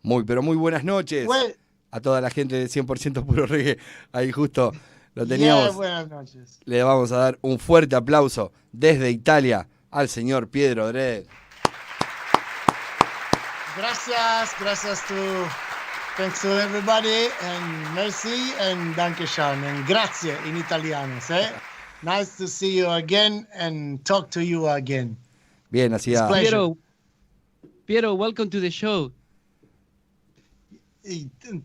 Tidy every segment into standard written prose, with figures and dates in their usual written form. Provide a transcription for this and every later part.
Muy, pero muy buenas noches Well, a toda la gente de 100% Puro Reggae. Ahí justo lo yeah, teníamos. buenas noches. Le vamos a dar un fuerte aplauso desde Italia al señor PIERO Reggae. Thanks to everybody, and merci, and danke schön, and grazie in italiano, eh? Nice to see you again and talk to you again. Bien, It's hacía. pleasure. Piero, welcome to the show.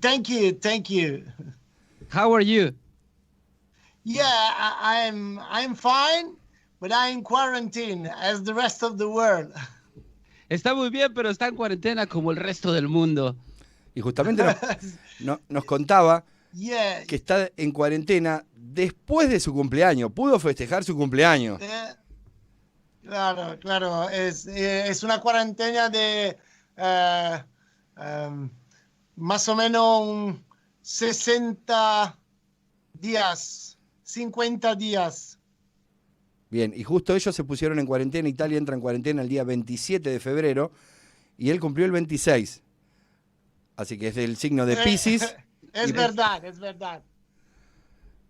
Thank you. How are you? Yeah, I'm fine, but I'm in quarantine as the rest of the world. Está muy bien, pero está en cuarentena como el resto del mundo. Y justamente nos contaba Yeah. que está en cuarentena después de su cumpleaños. Pudo festejar su cumpleaños. Claro. Es una cuarentena de más o menos 60 días, 50 días. Bien, y justo ellos se pusieron en cuarentena. Italia entra en cuarentena el día 27 de febrero y él cumplió el 26. Así que es del signo de Piscis. Es verdad.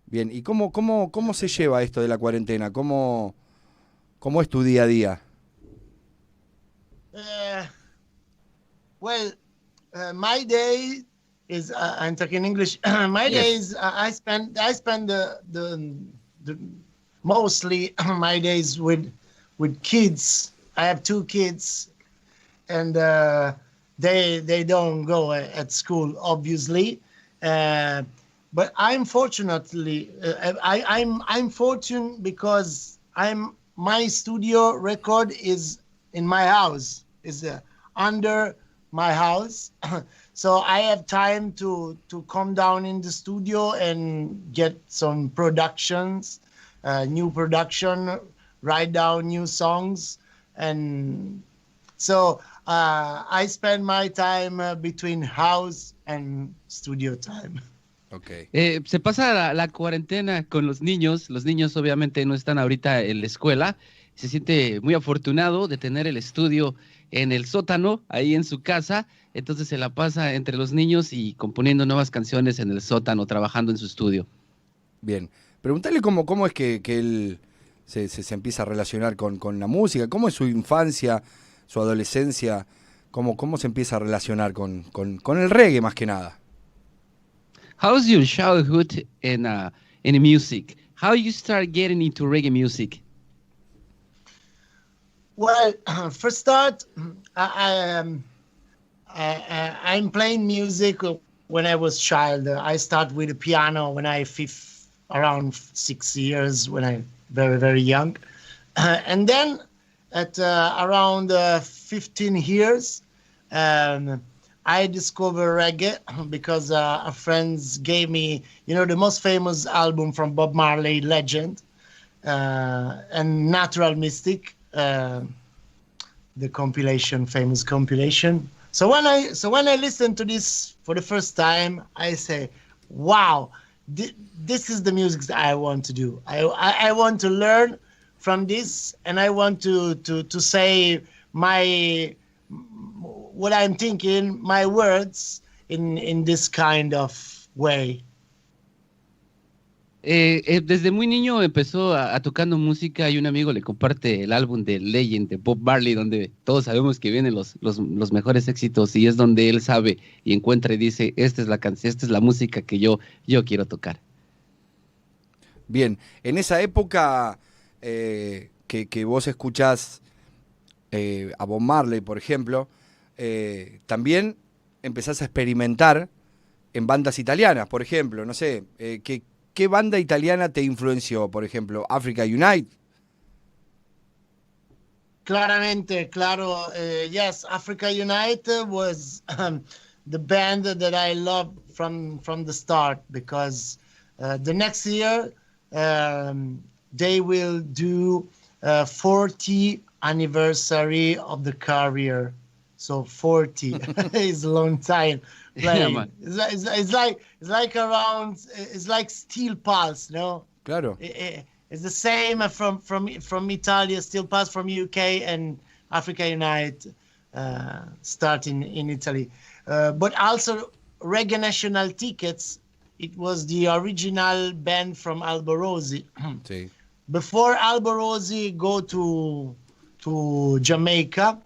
Bien, ¿y cómo se lleva esto de la cuarentena? ¿Cómo es tu día a día? My day is I'm talking English. My Yes. days I spend the mostly my days with kids. I have 2 kids, and they don't go at school, obviously. But I'm fortunately I'm fortunate because my studio record is in my house, is under my house. So I have time to come down in the studio and get some productions, new production, write down new songs. And so I spend my time between house and studio time. Okay. Se pasa la cuarentena con los niños. Los niños obviamente no están ahorita en la escuela. Se siente muy afortunado de tener el estudio en el sótano, ahí en su casa. Entonces se la pasa entre los niños y componiendo nuevas canciones en el sótano, trabajando en su estudio. Bien. Preguntale cómo es que él se empieza a relacionar con la música. ¿Cómo es su infancia, su adolescencia? ¿Cómo se empieza a relacionar con el reggae más que nada? How's your childhood in music? How you start getting into reggae music? Well, for start, I'm playing music when I was child. I start with the piano when I around 6 years, when I very, very young. And then at around 15 years, I discovered reggae because friends gave me, the most famous album from Bob Marley, Legend, and Natural Mystic, the famous compilation. So when I listen to this for the first time, I say, wow, this is the music that I want to do. I want to learn from this, and I want to say what I'm thinking, my words in this kind of way. Desde muy niño empezó tocando música y un amigo le comparte el álbum de Legend de Bob Marley, donde todos sabemos que vienen los mejores éxitos, y es donde él sabe y encuentra y dice, esta es la canción, esta es la música que yo quiero tocar. Bien, en esa época que vos escuchás a Bob Marley, por ejemplo, también empezás a experimentar en bandas italianas, por ejemplo, no sé, ¿qué banda italiana te influenció, por ejemplo? Africa Unite. Claramente, claro. Yes, Africa Unite was the band that I loved from the start, because the next year they will do 40 anniversary of the career. So 40 is a long time playing. Yeah, it's like Steel Pulse, no? Claro. It's the same from Italia, Steel Pulse from UK, and Africa Unite start in Italy. But also Reggae National Tickets, it was the original band from Alborosi. Sí. Before Alborosi go to Jamaica,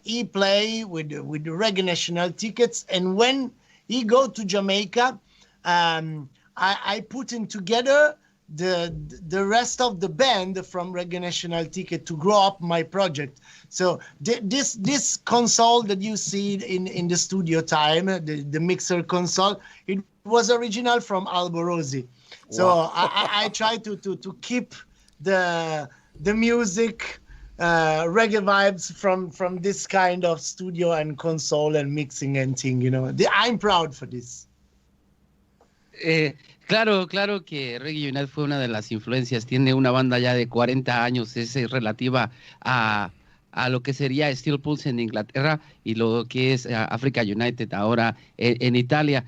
he play with the Reggae National Tickets, and when he go to Jamaica, I put in together the rest of the band from Reggae National Ticket to grow up my project. So this console that you see in the studio time, the mixer console, it was original from Alborosi. So Wow. I try to keep the music, reggae vibes from this kind of studio and console and mixing and thing, I'm proud for this. Claro que Reggae Unite fue una de las influencias. Tiene una banda ya de 40 años, es relativa a lo que sería Steel Pulse en Inglaterra y lo que es Africa United ahora en Italia.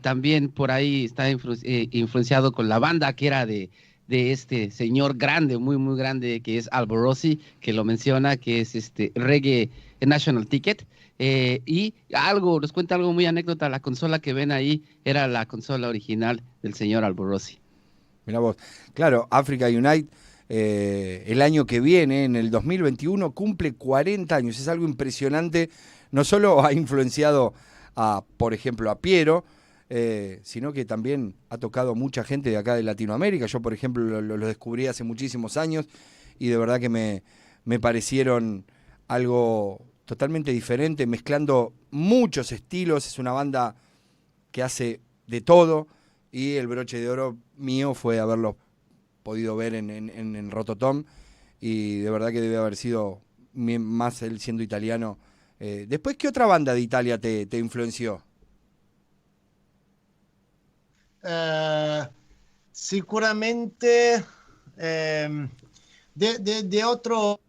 También por ahí está influenciado con la banda que era de este señor grande, muy, muy grande, que es Alborosi, que lo menciona, que es Reggae National Ticket. Y nos cuenta algo muy anécdota, la consola que ven ahí era la consola original del señor Alborosi. Mirá vos. Claro, Africa Unite, el año que viene, en el 2021, cumple 40 años. Es algo impresionante. No solo ha influenciado por ejemplo, a PIERO, sino que también ha tocado mucha gente de acá de Latinoamérica. Yo, por ejemplo, lo descubrí hace muchísimos años y de verdad que me parecieron algo totalmente diferente, mezclando muchos estilos. Es una banda que hace de todo y el broche de oro mío fue haberlo podido ver en Rototom, y de verdad que debe haber sido, más él siendo italiano. Después, ¿qué otra banda de Italia te influenció? Sicuramente de otro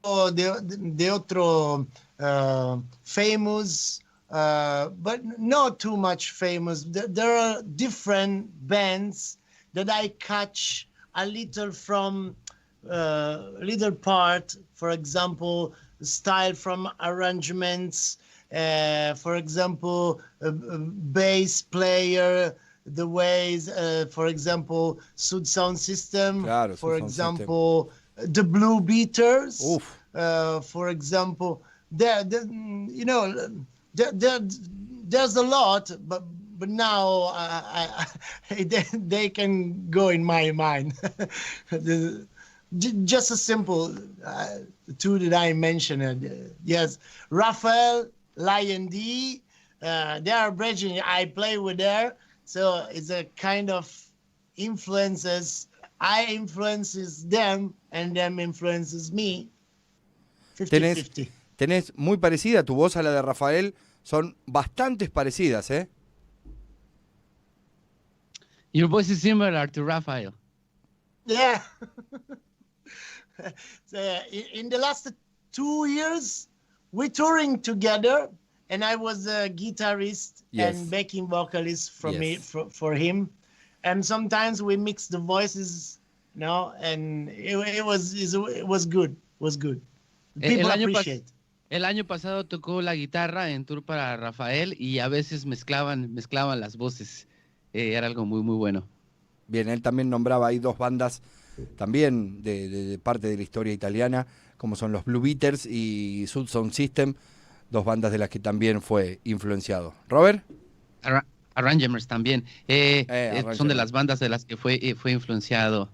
famous, but not too much famous. There are different bands that I catch a little from little part. For example, style from arrangements. For example, bass player, the ways. For example, Sud Sound System. Claro, for Sud Sound example, the Blue Beaters. Uf. For example, there's a lot, but now they can go in my mind. Just a simple two that I mentioned. Yes, Raphael, Lion D. They are bridging. I play with there, so it's a kind of influences. I influences them, and them influences me. 50-50. Tenés muy parecida tu voz a la de Rafael. Son bastantes parecidas, ¿eh? Your voice is similar to Raphael. Yeah. So, in the last 2 years, we're touring together, and I was a guitarist and backing vocalist for him. And sometimes we mix the voices, and it was good. People appreciate. El año pasado tocó la guitarra en tour para Rafael y a veces mezclaban las voces. Era algo muy, muy bueno. Bien, él también nombraba ahí dos bandas también de parte de la historia italiana, como son los Blue Beaters y Sud Sound System, dos bandas de las que también fue influenciado. ¿Robert? Arrangements también. Son de las bandas de las que fue influenciado.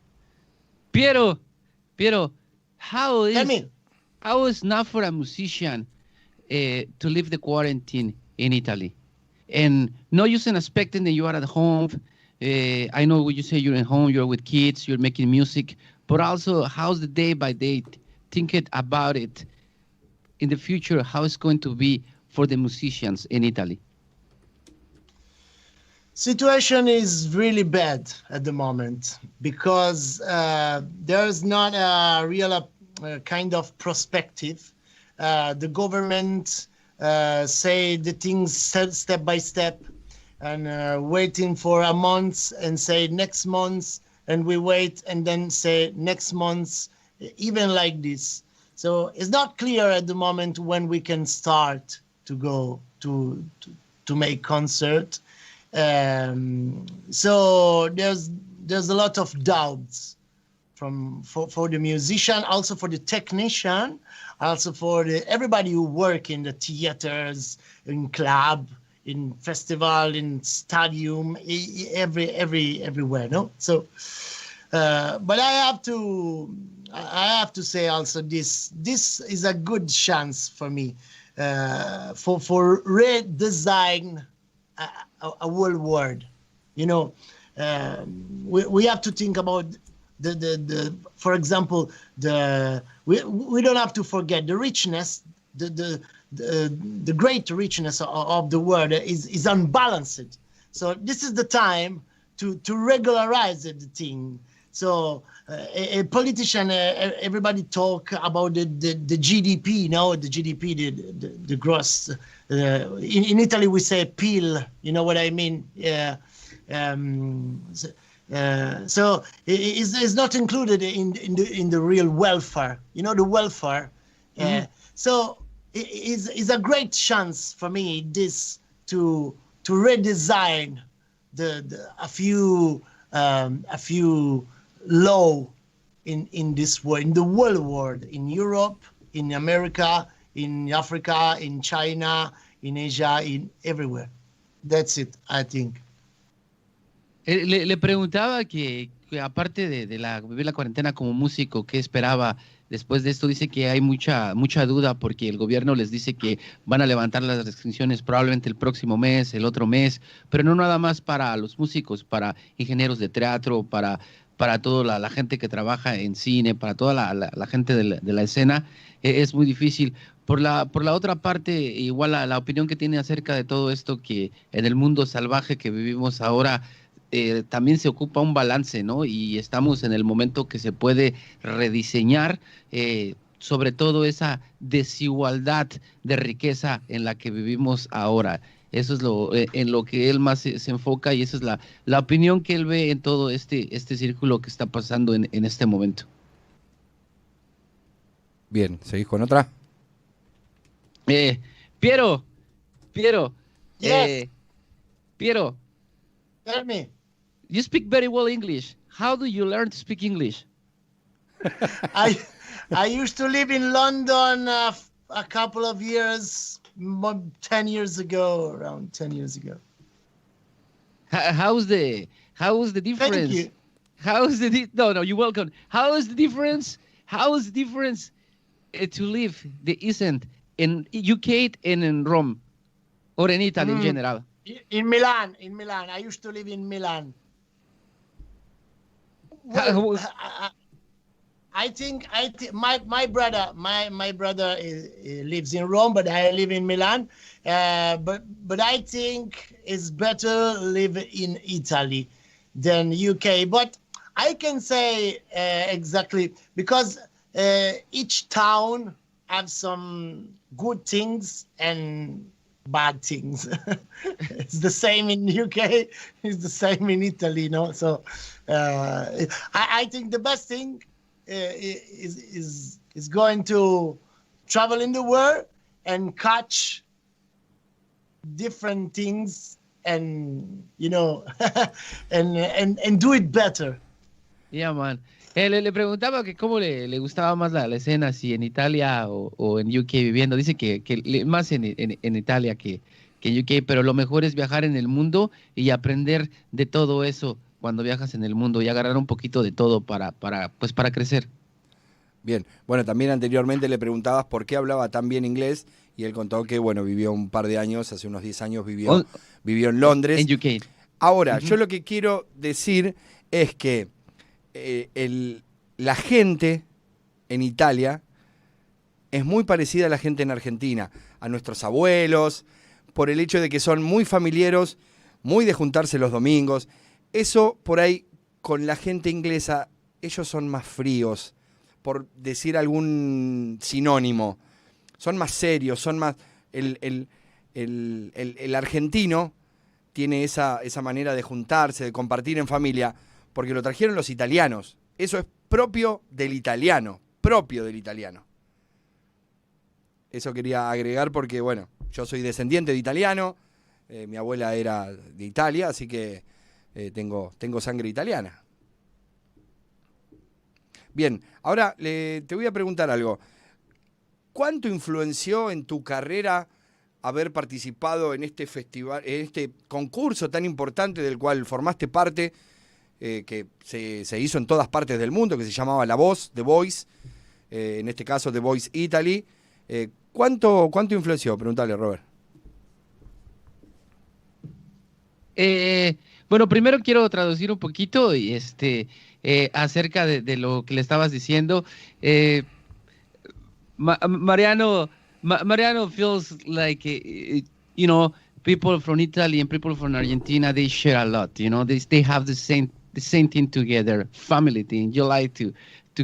Piero, how is not for a musician to live the quarantine in Italy? And not just expecting that you are at home. I know when you say you're at home, you're with kids, you're making music, but also how's the day by day, thinking about it in the future, how it's going to be for the musicians in Italy? Situation is really bad at the moment because there's not a real kind of perspective. The government say the things step by step, and waiting for a month and say next month, and we wait and then say next month, even like this. So it's not clear at the moment when we can start to go to make concert. So there's a lot of doubts for the musician, also for the technician, also for everybody who work in the theaters, in club, in festival, in stadium, everywhere. No, so but I have to say also this is a good chance for me for redesign a whole world. You know, we have to think about the for example, we don't have to forget the richness, the great richness of the world is unbalanced. So this is the time to regularize the thing. So a politician, everybody talk about the GDP, no, the GDP, the gross. In Italy we say PIL. You know what I mean? So it's not included in the real welfare. You know, the welfare. So it's a great chance for me this to redesign a few law in this world, in the whole world, in Europe, in America, in Africa, in China, in Asia, in everywhere. That's it, I think. Le preguntaba que aparte de vivir la cuarentena como músico, ¿qué esperaba después de esto? Dice que hay mucha duda porque el gobierno les dice que van a levantar las restricciones probablemente el próximo mes, el otro mes, pero no nada más para los músicos, para ingenieros de teatro, para toda la gente que trabaja en cine, para toda la gente de la escena. Es muy difícil. Por la otra parte, igual la opinión que tiene acerca de todo esto, que en el mundo salvaje que vivimos ahora, también se ocupa un balance, ¿no? Y estamos en el momento que se puede rediseñar sobre todo esa desigualdad de riqueza en la que vivimos ahora. Eso es en lo que él más se enfoca, y esa es la opinión que él ve en todo este círculo que está pasando en este momento. Bien, ¿seguís con otra? Piero. Yes. Piero. Tell me. You speak very well English. How do you learn to speak English? I used to live in London a couple of years, 10 years ago, around 10 years ago. How's the difference? Thank you. No, you're welcome. How is the difference? How is the difference to live the isn't in UK and in Rome, or in Italy in general? In Milan. I used to live in Milan. Well, I think my brother lives in Rome, but I live in Milan. But I think it's better live in Italy than UK. But I can say exactly because each town have some good things and bad things. It's the same in UK. It's the same in Italy, you know. So I think the best thing is going to travel in the world and catch different things, and you know, and do it better. Yeah, man. Le preguntaba que cómo le gustaba más la escena, si en Italia o en UK viviendo. Dice que más en Italia que en UK, pero lo mejor es viajar en el mundo y aprender de todo eso cuando viajas en el mundo, y agarrar un poquito de todo para crecer. Bien, bueno, también anteriormente le preguntabas por qué hablaba tan bien inglés, y él contó que, bueno, vivió un par de años, hace unos 10 años vivió en Londres. En UK. Ahora, yo lo que quiero decir es que la gente en Italia es muy parecida a la gente en Argentina, a nuestros abuelos, por el hecho de que son muy familiares, muy de juntarse los domingos. Eso por ahí con la gente inglesa, ellos son más fríos, por decir algún sinónimo. Son más serios, son más... El argentino tiene esa manera de juntarse, de compartir en familia, porque lo trajeron los italianos. Eso es propio del italiano, Eso quería agregar porque, bueno, yo soy descendiente de italiano, mi abuela era de Italia, así que tengo sangre italiana. Bien, ahora te voy a preguntar algo. ¿Cuánto influenció en tu carrera haber participado en este festival, en este concurso tan importante del cual formaste parte, que se hizo en todas partes del mundo, que se llamaba La Voz, The Voice, en este caso The Voice Italy? ¿Cuánto influenció? Preguntale, Robert. Bueno, primero quiero traducir un poquito y acerca de lo que le estabas diciendo. Mariano feels like, people from Italy and people from Argentina, they share a lot. They have the same thing together, family thing. You like to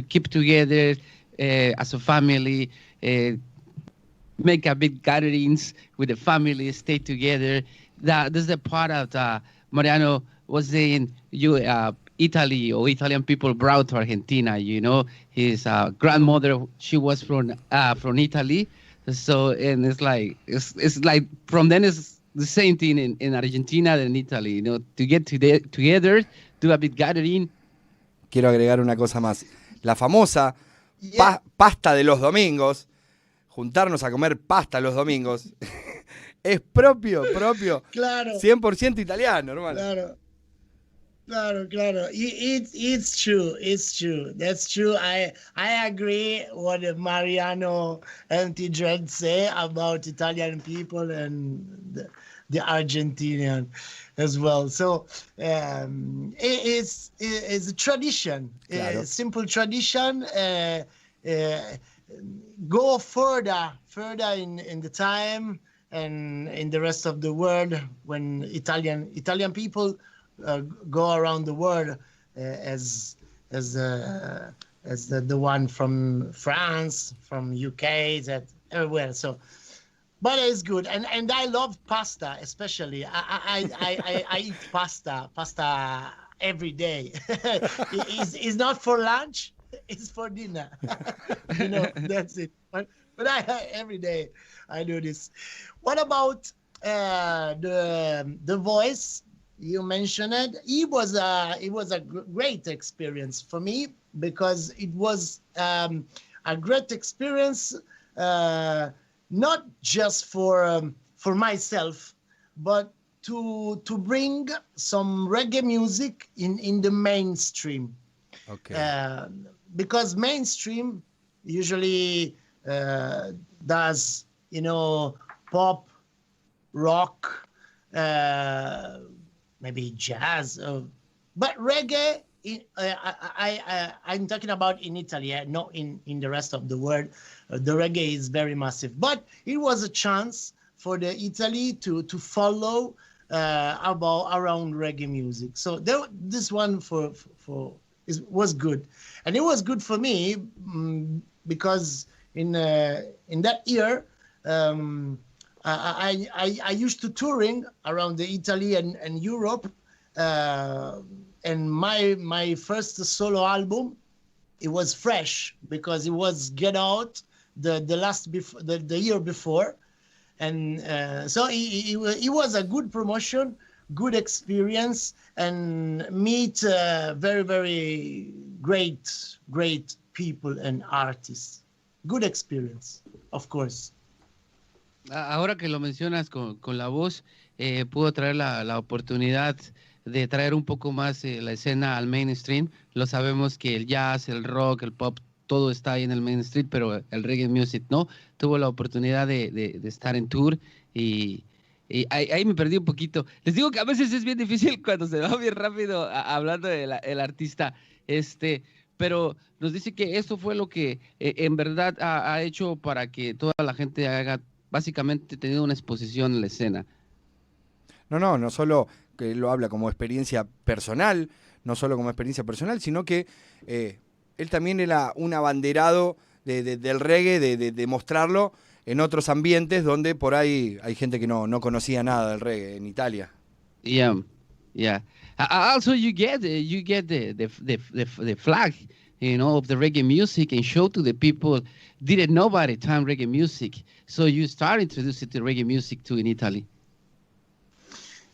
keep together as a family, make a big gatherings with the family, stay together. This is the part of Mariano was saying. Italy or Italian people brought to Argentina. His grandmother, she was from Italy. So, and it's like from then it's the same thing in Argentina and Italy. To get together, do a big gathering. Quiero agregar una cosa más. La famosa pasta de los domingos, juntarnos a comer pasta los domingos, es propio, Claro. 100% italiano, hermano. Claro. It's true. That's true. I agree what Mariano and Tidred say about Italian people and the Argentinian as well. So it's a tradition, Claro. a simple tradition. Go further in the time and in the rest of the world when Italian people go around the world as the one from France, from UK, that everywhere. So, but it's good, and I love pasta especially. I eat pasta every day. It's not for lunch; it's for dinner. That's it. But every day I do this. What about the voice? You mentioned it. It was a great experience for me because it was a great experience, not just for myself, but to bring some reggae music in the mainstream. Okay. Because mainstream usually does pop, rock. Maybe jazz, but reggae. I'm talking about in Italy, not in the rest of the world. The reggae is very massive, but it was a chance for the Italy to follow around reggae music. So this one was good, and it was good for me because in that year. I used to touring around the Italy and Europe, and my first solo album, it was fresh because it was Get Out the year before, and so it was a good promotion, good experience, and meet very, very great people and artists. Good experience, of course. Ahora que lo mencionas con la voz, pudo traer la oportunidad de traer un poco más la escena al mainstream. Lo sabemos que el jazz, el rock, el pop, todo está ahí en el mainstream, pero el reggae music no. Tuvo la oportunidad de estar en tour y ahí me perdí un poquito. Les digo que a veces es bien difícil cuando se va bien rápido hablando del artista. Pero nos dice que esto fue lo que en verdad ha hecho para que toda la gente haga básicamente tenido una exposición en la escena. No solo que lo habla como experiencia personal, sino que él también era un abanderado del reggae, de mostrarlo en otros ambientes donde por ahí hay gente que no conocía nada del reggae en Italia. Yeah. Also, you get the flag of the reggae music and show to the people didn't know by the time reggae music. So you start introducing the reggae music too in Italy.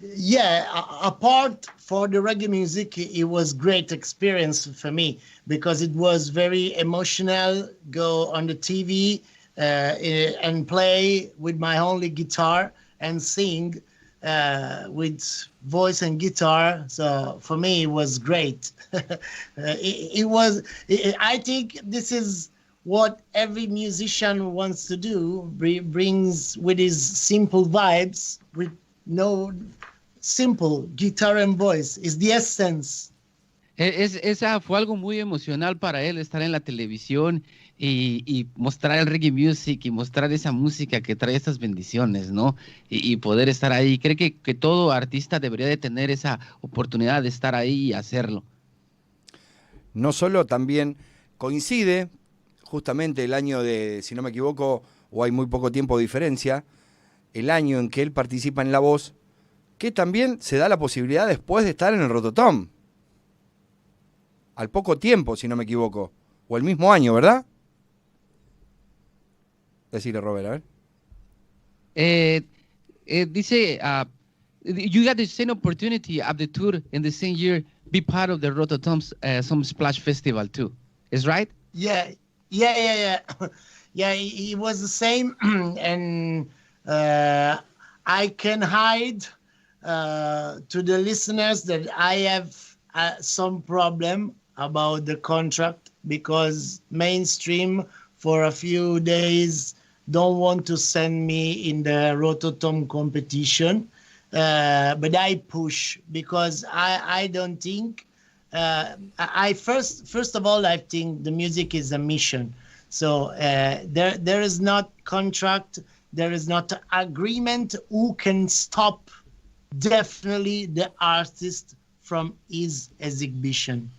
Yeah, apart for the reggae music, it was great experience for me because it was very emotional. Go on the TV and play with my only guitar and sing with voice and guitar. So for me, it was great. I think this is what every musician wants to do. Brings with his simple vibes, with no simple guitar and voice. Is the essence. Esa fue algo muy emocional para él, estar en la televisión y mostrar el reggae music y mostrar esa música que trae esas bendiciones, ¿no? Y poder estar ahí. Cree que todo artista debería de tener esa oportunidad de estar ahí y hacerlo. No solo, también coincide justamente el año de, si no me equivoco, o hay muy poco tiempo de diferencia, el año en que él participa en La Voz, que también se da la posibilidad después de estar en el Rototom. Al poco tiempo, si no me equivoco. O el mismo año, ¿verdad? Decirle, Robert, a ver. Dice, you got the same opportunity of the tour in the same year, be part of the Rototom's some Splash Festival too. Is right? Yeah. Yeah, it was the same. And I can hide to the listeners that I have some problem about the contract because mainstream for a few days don't want to send me in the Rototom competition, but I push because I don't think I first of all I think the music is a mission. So there is not contract, there is not agreement who can stop definitely the artist from his exhibition.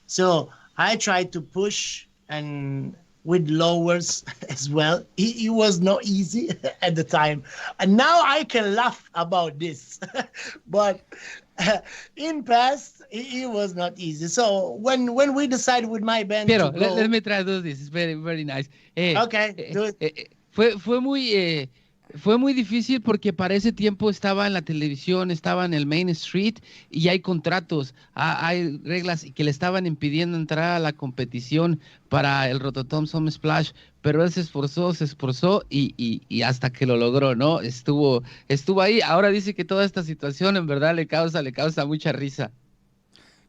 So I tried to push and with lowers as well. It was not easy at the time. And now I can laugh about this. But in past, it was not easy. So when we decided with my band Pero to go, let me try to do this. It's very, very nice. Okay, do it. Fue muy difícil porque para ese tiempo estaba en la televisión, estaba en el Main Street y hay contratos, hay reglas que le estaban impidiendo entrar a la competición para el Rototom Some Splash, pero él se esforzó y hasta que lo logró, ¿no? Estuvo ahí. Ahora dice que toda esta situación en verdad le causa mucha risa.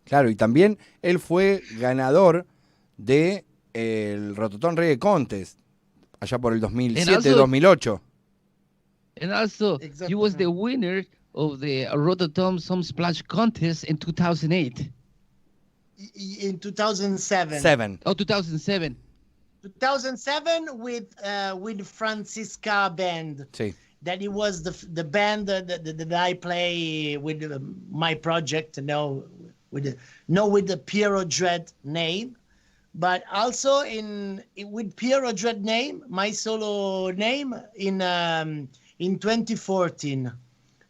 Claro, y también él fue ganador de el Rototom Reggae Contest allá por el 2007-2008. And also, Exactly. he was the winner of the Rototom Some Splash contest in 2008. In 2007. 2007. 2007 with Francisca band. Sí. That it was the band that I play with my project, with the PIERO Dread name, but also with PIERO Dread name, my solo name in 2014.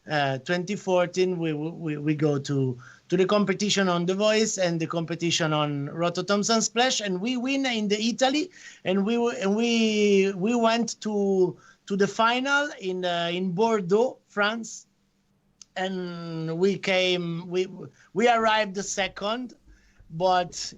2014 we go to the competition on The Voice and the competition on Rototom Some Splash, and we win in the Italy, and we went to the final in Bordeaux, France, and we arrived the second, but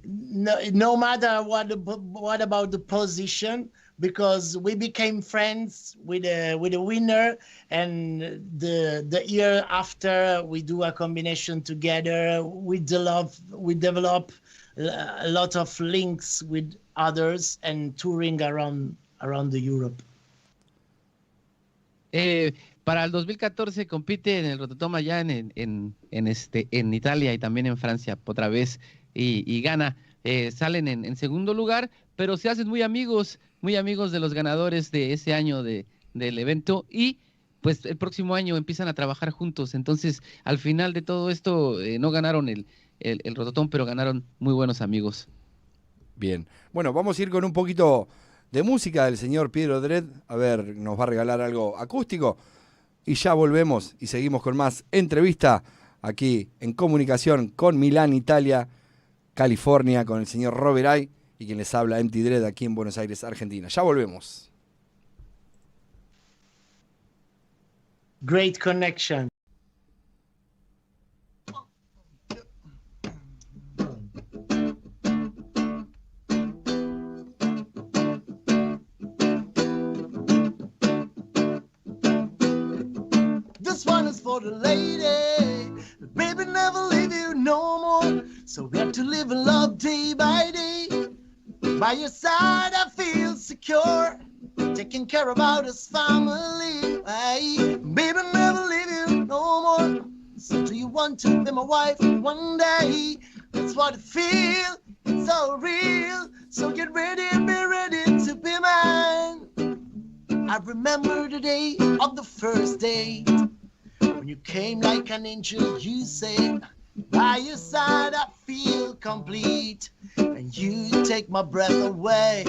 no matter what about the position, because we became friends with the winner, and the year after we do a combination together. We develop a lot of links with others and touring around the Europe. Para el 2014 compite en el Rototom allá en Italia y también en Francia otra vez y gana. Salen en segundo lugar, pero se hacen muy amigos de los ganadores de ese año del evento, y pues el próximo año empiezan a trabajar juntos. Entonces, al final de todo esto, no ganaron el Rototom, pero ganaron muy buenos amigos. Bien. Bueno, vamos a ir con un poquito de música del señor Piero Dredd. A ver, nos va a regalar algo acústico. Y ya volvemos y seguimos con más entrevista aquí en comunicación con Milán, Italia, California, con el señor Robert I. Y quien les habla, MT Dread, aquí en Buenos Aires, Argentina. Ya volvemos. Great connection. This one is for the lady. Baby, never leave you no more. So we have to live in love day by day. By your side, I feel secure. Taking care about his family. Hey, baby, never leave you no more. So do you want to be my wife one day? That's what I feel. It's so real. So get ready, be ready to be mine. I remember the day of the first date. When you came like an angel, you said, by your side I feel complete. And you take my breath away.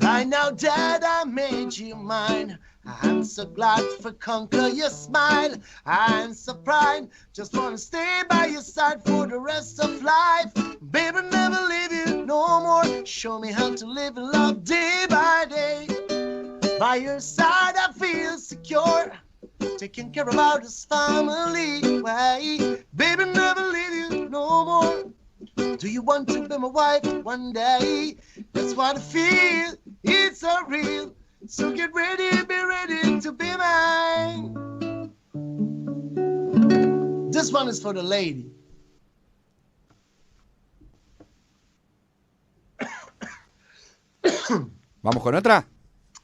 Right now that I made you mine, I'm so glad for conquer your smile. I'm so proud, just wanna stay by your side for the rest of life. Baby, never leave you no more. Show me how to live in love day by day. By your side I feel secure. Taking care about his family. Why? Baby, never leave you no more. Do you want to be my wife one day? That's what I feel. It's so real. So get ready, be ready to be mine. This one is for the lady. ¿Vamos con otra?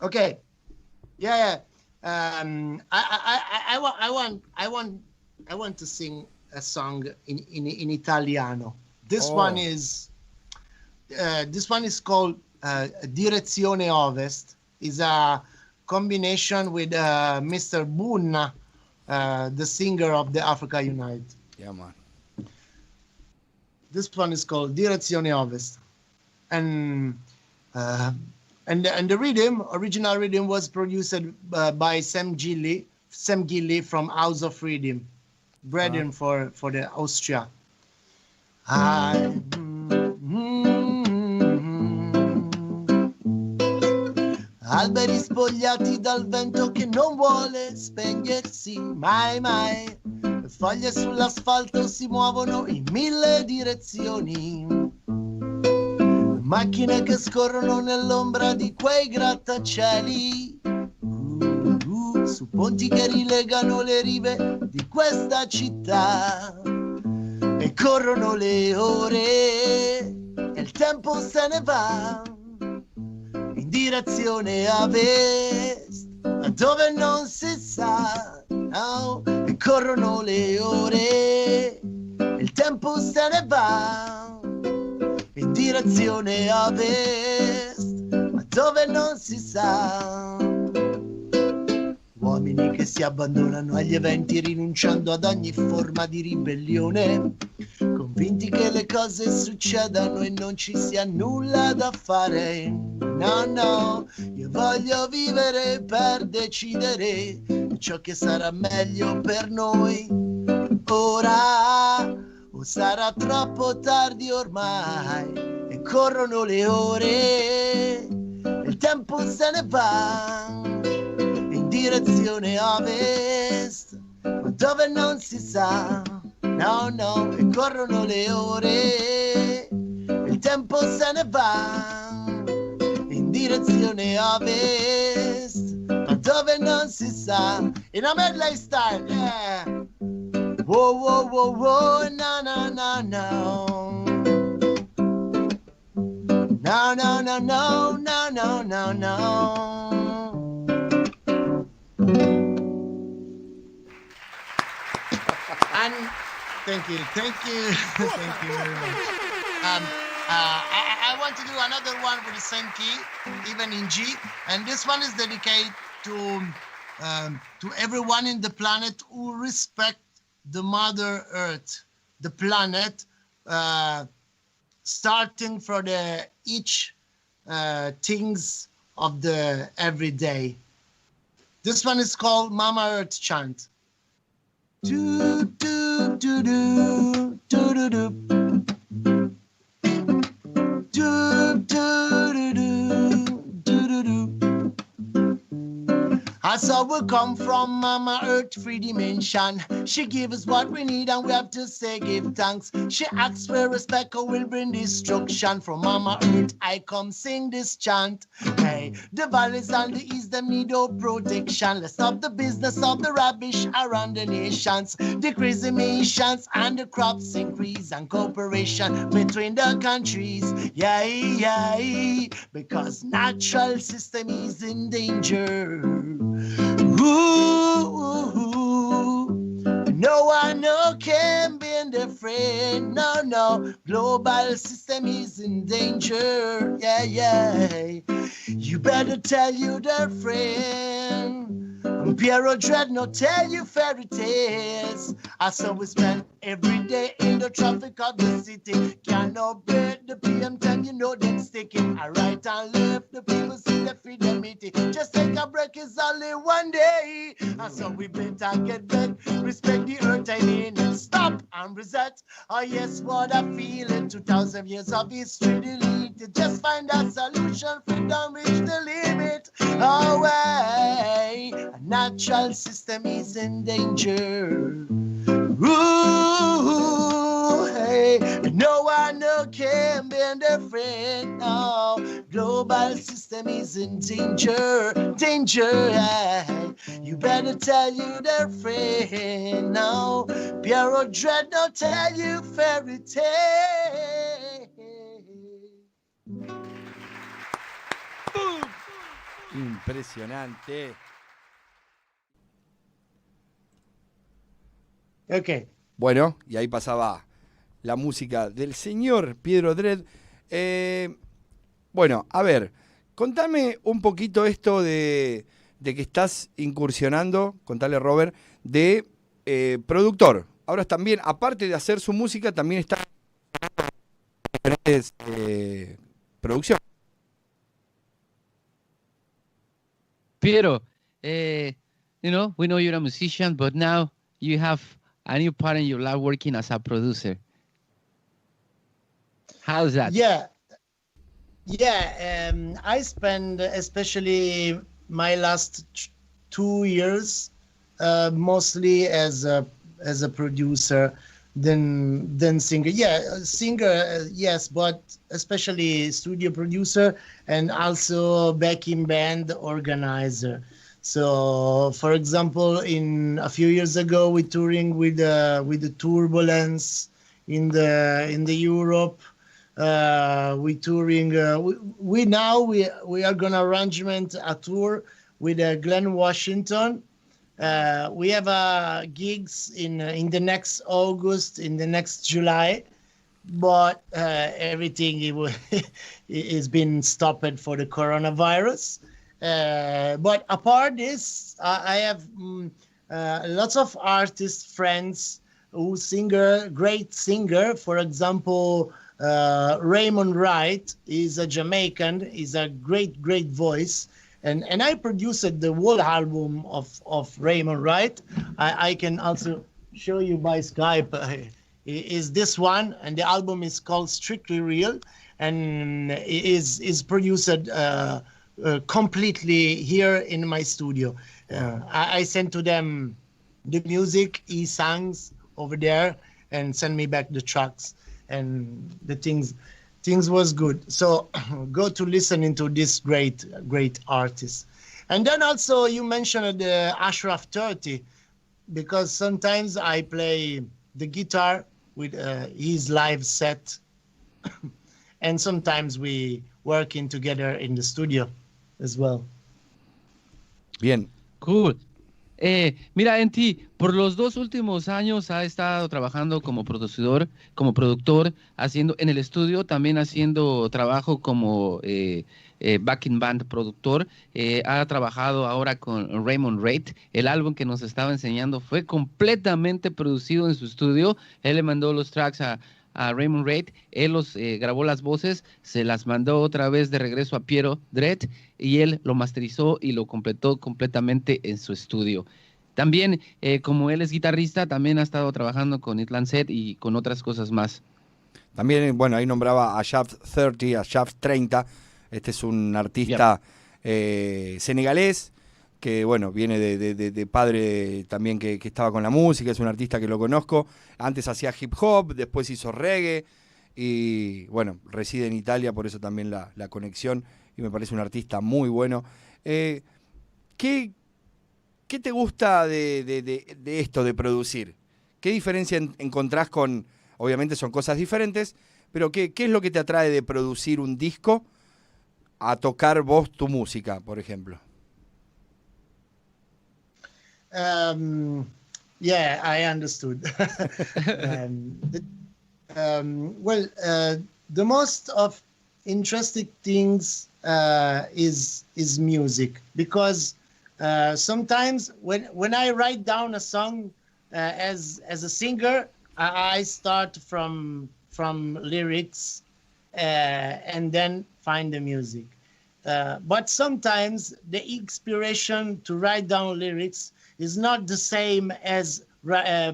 Okay. Yeah. I want to sing a song in Italiano. This one is called Direzione Ovest. Is a combination with Mr. Bunna, the singer of the Africa Unite. Yeah, man. This one is called Direzione Ovest, and the original rhythm was produced by Sam Gilly from House of Rhythm, brethren for the Austria. Alberi spogliati dal vento che non vuole spegnersi mai mai. Le foglie sull'asfalto si muovono in 1000 direzioni. Macchine che scorrono nell'ombra di quei grattacieli. Su ponti che rilegano le rive di questa città. E corrono le ore e il tempo se ne va in direzione a est, dove non si sa, no. E corrono le ore e il tempo se ne va in direzione a est, dove non si sa. Uomini che si abbandonano agli eventi rinunciando ad ogni forma di ribellione, convinti che le cose succedano e non ci sia nulla da fare. No, io voglio vivere per decidere ciò che sarà meglio per noi. Ora, o sarà troppo tardi ormai, e corrono le ore, il tempo se ne va in direzione ovest, ma dove non si sa. No, e corrono le ore, il tempo se ne va in direzione ovest, ma dove non si sa. In a medley style, yeah. Whoa, no. No. And thank you very much. I want to do another one with the same key, even in G, and this one is dedicated to everyone in the planet who respect the Mother Earth, the planet, starting from the each things of the everyday. This one is called Mama Earth Chant. Do do do do do do do. I saw we come from Mama Earth, 3 dimension. She gives us what we need and we have to say give thanks. She asks for respect or will bring destruction. From Mama Earth I come sing this chant. Hey, the valleys and the east them need no protection. Let's stop the business of the rubbish around the nations. Decrease emissions and the crops increase and cooperation between the countries. Yeah, yeah, because natural system is in danger. Ooh, no one no can be the friend. No, no, global system is in danger. Yeah, yeah. You better tell you the friend. PIERO Dreadnought tell you fairy tales. I saw we spend every day in the traffic of the city. Cannot break the PM time, you know them sticking. I right and left, the people see the freedom meeting. Just take a break, it's only one day. I saw we better get back, respect the earth, I mean, and stop and reset. Oh yes, what I feel in 2,000 years of history deleted. Just find a solution, freedom reach the limit. Away, a natural system is in danger. Ooh, hey, no one no can be the friend. No, global system is in danger, danger. Hey. You better tell you the friend. No, PIERO Dreadnought tell you fairy tale. Impresionante. Okay. Bueno, y ahí pasaba la música del señor PIERO Dread. Bueno, a ver, contame un poquito esto de que estás incursionando, contale Robert, de productor. Ahora también, aparte de hacer su música, también está en diferentes producciones. Piero, you know, we know you're a musician, but now you have a new part in your life working as a producer. How's that? Yeah, yeah. I spend especially my last 2 years mostly as a producer, then singer. Yeah, singer, yes, but especially studio producer and also backing band organizer. So, for example, in a few years ago, we touring with the Turbulence in the Europe. We touring. We are gonna arrangement a tour with Glenn Washington. We have gigs in the next August, in the next July, but everything is been stopped for the coronavirus. But apart this, I have lots of artists, friends who great singer. For example, Raymond Wright is a Jamaican. He's a great voice. And I produced the whole album of Raymond Wright. I can also show you by Skype. Is this one, and the album is called Strictly Real, and is produced completely here in my studio. I sent to them the music, he songs over there, and send me back the tracks, and the things was good. So go to listen into this great artist. And then also you mentioned the Ashraf 30, because sometimes I play the guitar with his live set, and sometimes we working together in the studio as well. Bien. Cool. Mira, Enti, por los 2 últimos años ha estado trabajando como productor, haciendo en el estudio, también haciendo trabajo como backing band productor. Ha trabajado ahora con Raymond Wright. El álbum que nos estaba enseñando fue completamente producido en su estudio. Él le mandó los tracks a Raymond Wright, él los grabó las voces, se las mandó otra vez de regreso a PIERO Dread y él lo masterizó y lo completó completamente en su estudio. También, como él es guitarrista, también ha estado trabajando con Itland Set y con otras cosas más. También, bueno, ahí nombraba a Shaft 30, a Shaft 30. Este es un artista senegalés que, bueno, viene de padre también que estaba con la música. Es un artista que lo conozco. Antes hacía hip hop, después hizo reggae. Y, bueno, reside en Italia, por eso también la conexión. Y me parece un artista muy bueno. ¿Qué te gusta de esto, de producir? ¿Qué diferencia encontrás con, obviamente son cosas diferentes, pero qué es lo que te atrae de producir un disco a tocar vos tu música, por ejemplo? Yeah, I understood. Well, the most of interesting things is music, because sometimes when I write down a song as a singer, I start from lyrics and then find the music. But sometimes the inspiration to write down lyrics is not the same as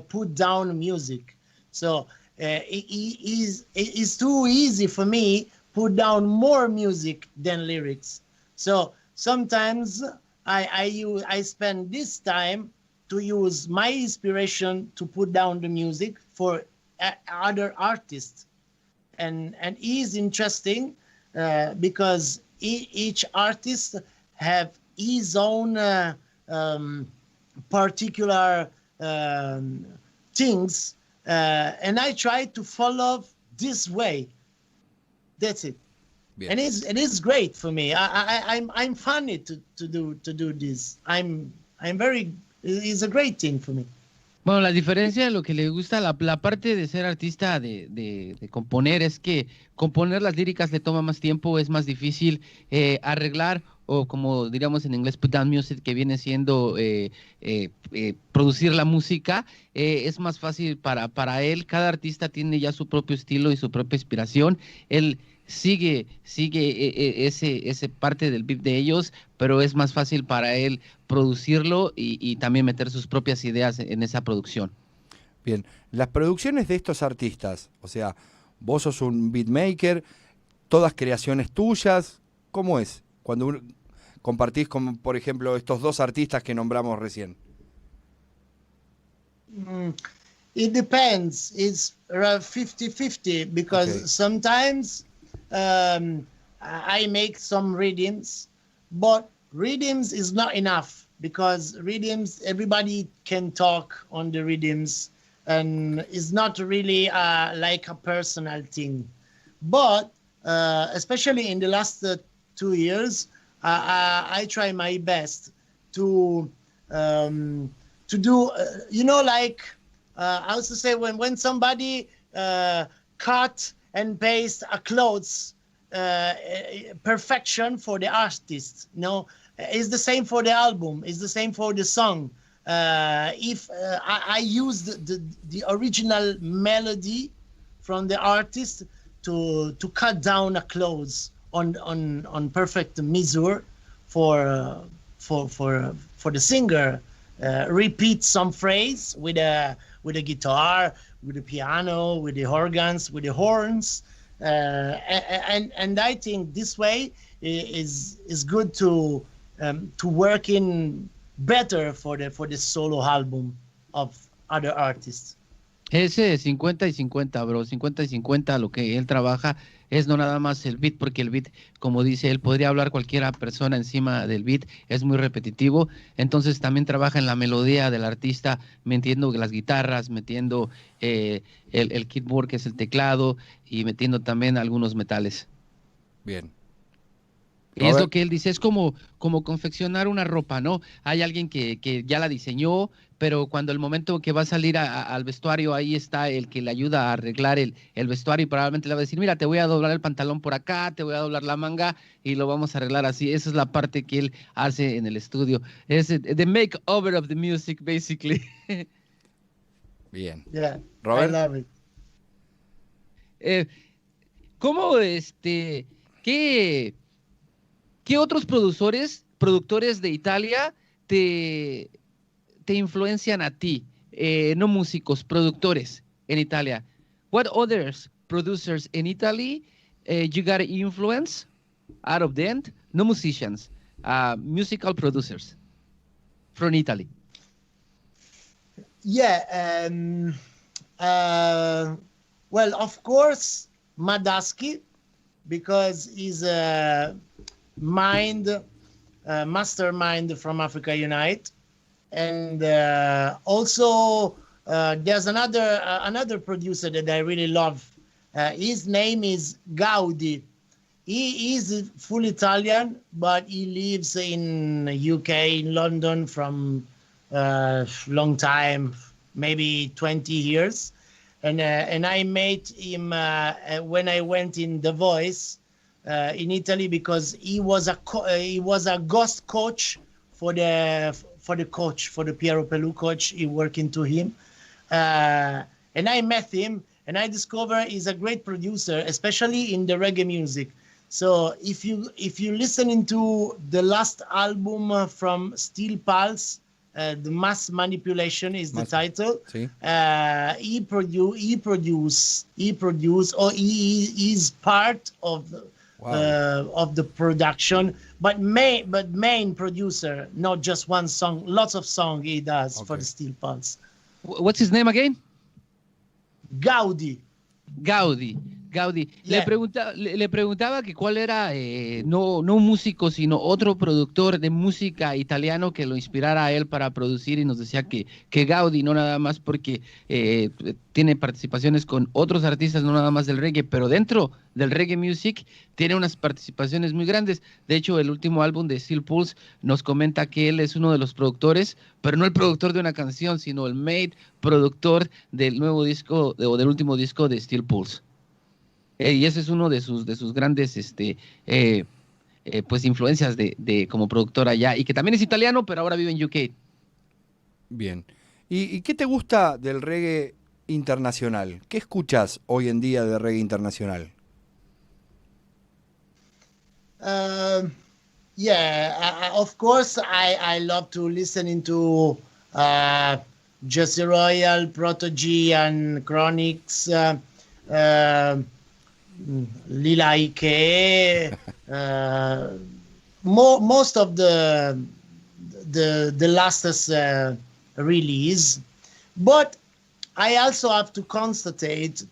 put down music. So it is too easy for me put down more music than lyrics. So sometimes I spend this time to use my inspiration to put down the music for other artists, and it is interesting because each artist have his own particular things, and I try to follow this way. That's it. Bien. And it is great for me. I'm funny to do this. I'm very. It's a great thing for me. Bueno, la diferencia de lo que le gusta, la parte de ser artista, de componer, es que componer las líricas le toma más tiempo, es más difícil arreglar, o como diríamos en inglés, put down music, que viene siendo producir la música, es más fácil para él. Cada artista tiene ya su propio estilo y su propia inspiración. Él sigue ese parte del beat de ellos, pero es más fácil para él producirlo y también meter sus propias ideas en esa producción. Bien, las producciones de estos artistas, o sea, vos sos un beatmaker, todas creaciones tuyas, ¿cómo es cuando compartís con, por ejemplo, estos dos artistas que nombramos recién? It depends. It's around 50-50, because Okay. sometimes I make some rhythms, but rhythms is not enough, because rhythms, everybody can talk on the rhythms, and it's not really like a personal thing. But especially in the last 2 years, I try my best to do, like I was to say, when somebody cut and paste a clothes, perfection for the artist. It's the same for the album. It's the same for the song. If I use the original melody from the artist to cut down a clothes on perfect measure for the singer, repeat some phrase with a guitar, with the piano, with the organs, with the horns, and I think this way is good to work in better for the solo album of other artists. Ese 50 y 50, bro, 50 y 50, lo que él trabaja es no nada más el beat, porque el beat, como dice él, podría hablar cualquiera persona encima del beat, es muy repetitivo. Entonces también trabaja en la melodía del artista, metiendo las guitarras, metiendo el keyboard, que es el teclado, y metiendo también algunos metales. Bien. Es lo que él dice, es como confeccionar una ropa, ¿no? Hay alguien que ya la diseñó, pero cuando el momento que va a salir al vestuario, ahí está el que le ayuda a arreglar el vestuario, y probablemente le va a decir, mira, te voy a doblar el pantalón por acá, te voy a doblar la manga, y lo vamos a arreglar así. Esa es la parte que él hace en el estudio. Es the makeover of the music, basically. Bien. Yeah, Robert? I love it. ¿Cómo, qué otros productores de Italia te influencian a ti? No músicos, productores en Italia. What others producers in Italy, you got influence out of them, no musicians, musical producers from Italy. Yeah. Well, of course, Madaski, because he's a mastermind from Africa Unite. And also, there's another producer that I really love. His name is Gaudi. He is full Italian, but he lives in UK, in London, from long time, maybe 20 years. And I met him when I went in The Voice in Italy, because he was a ghost coach for the Piero Pelù coach. He working to him, and I met him, and I discovered he's a great producer, especially in the reggae music. So if you listen into the last album from Steel Pulse, the Mass Manipulation is the title. Sí. He is part of the production, but main producer, not just one song, lots of song he does for the Steel Pulse. What's his name again? Gaudi. Yeah. Le preguntaba que cuál era, no un músico, sino otro productor de música italiano que lo inspirara a él para producir, y nos decía que Gaudi, no nada más porque tiene participaciones con otros artistas, no nada más del reggae, pero dentro del reggae music tiene unas participaciones muy grandes. De hecho, el último álbum de Steel Pulse nos comenta que él es uno de los productores, pero no el productor de una canción, sino el productor del nuevo disco o del último disco de Steel Pulse. Y ese es uno de sus grandes pues influencias de como productor allá, y que también es italiano, pero ahora vive en UK. Bien. ¿Y qué te gusta del reggae internacional? ¿Qué escuchas hoy en día de reggae internacional? Of course, I love to listen into Jesse Royal, Proto G, and Chronics, Lila Ike, most of the latest release. But I also have to constatate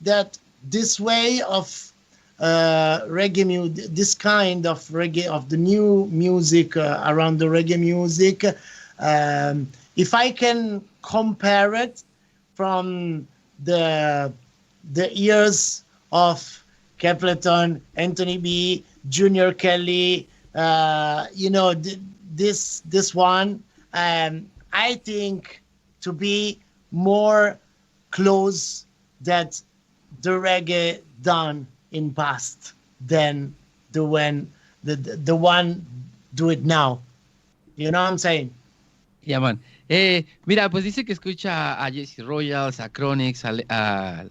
that this way of reggae, this kind of reggae, of the new music around the reggae music, if I can compare it from the years of Capleton, Anthony B, Junior Kelly, this one, I think to be more close that the reggae done in past than the one do it now. You know what I'm saying? Yeah, man. Mira, pues dice que escucha a Jesse Royals, a Chronics, a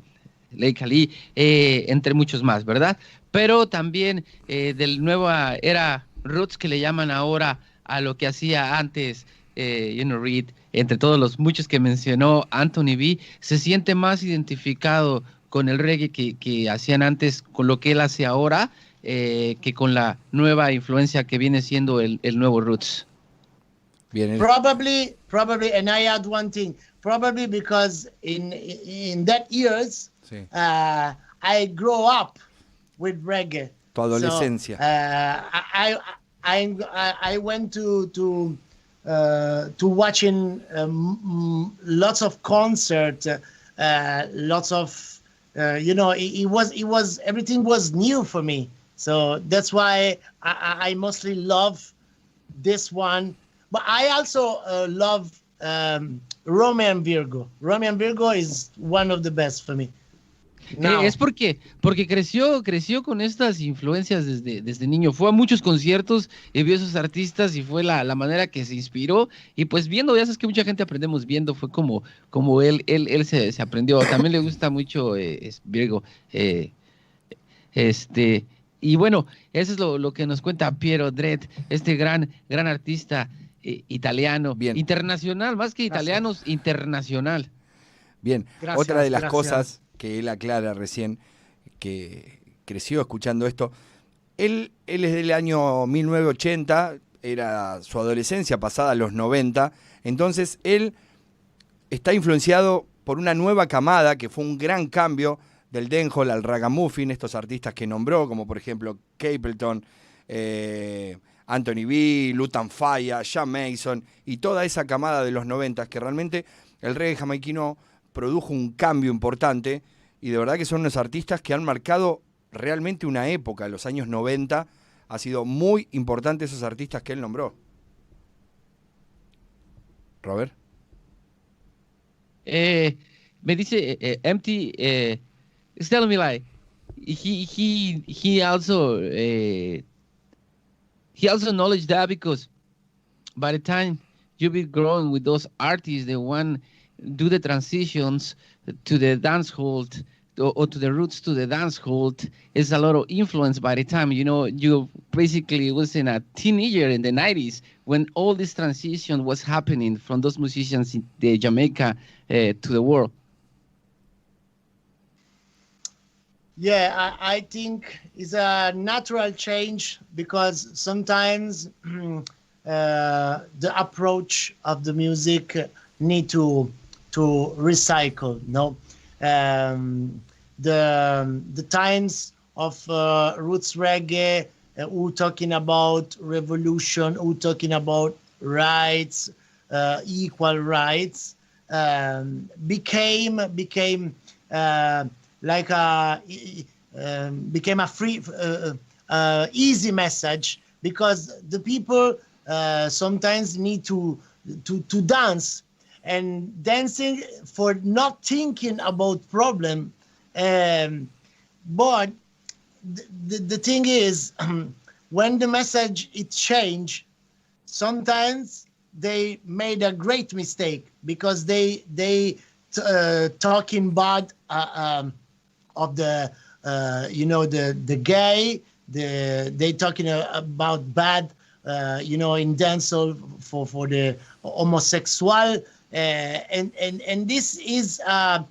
Lake Ali, entre muchos más, ¿verdad? Pero también del nueva era roots que le llaman ahora a lo que hacía antes, Reed, entre todos los muchos que mencionó Anthony B, se siente más identificado con el reggae que hacían antes, con lo que él hace ahora, que con la nueva influencia que viene siendo el nuevo roots. Bien. Probably, and I add one thing, probably because in that years, sí. I grow up with reggae. Tu adolescencia. So, I went to watching lots of concerts, lots of it was everything was new for me. So that's why I mostly love this one. But I also love Romeo and Virgo. Romeo and Virgo is one of the best for me. Es porque creció con estas influencias desde niño. Fue a muchos conciertos y vio a esos artistas y fue la manera que se inspiró. Y pues viendo, ya sabes que mucha gente aprendemos viendo, fue como él se aprendió. También le gusta mucho Virgo. Y bueno, eso es lo que nos cuenta Piero Dredd, este gran artista italiano. Bien. Internacional, más que italianos, internacional. Bien, otra de las cosas que él aclara recién que creció escuchando esto. Él es del año 1980, era su adolescencia pasada a los 90, entonces él está influenciado por una nueva camada que fue un gran cambio del dancehall al ragamuffin, estos artistas que nombró, como por ejemplo Capleton, Anthony B, Lutan Fyah, Jam Mason y toda esa camada de los 90 que realmente el reggae jamaiquino produjo un cambio importante y de verdad que son unos artistas que han marcado realmente una época, los años 90, ha sido muy importante esos artistas que él nombró. Robert. Me dice Empty, is telling me like he also acknowledged that because by the time you be growing with those artists, the one do the transitions to the dance hall or to the roots to the dance hall is a lot of influence by the time, you know, you basically was in a teenager in the 90s when all this transition was happening from those musicians in the Jamaica to the world. Yeah, I think it's a natural change because sometimes the approach of the music need to recycle. No, the times of roots reggae, who talking about revolution, who talking about rights, equal rights, became like became a free, easy message because the people sometimes need to dance, and dancing for not thinking about problem. But the thing is, when the message it changed, sometimes they made a great mistake because they talking bad of the you know the gay, they talking about bad you know in dancehall for the homosexual, and this is a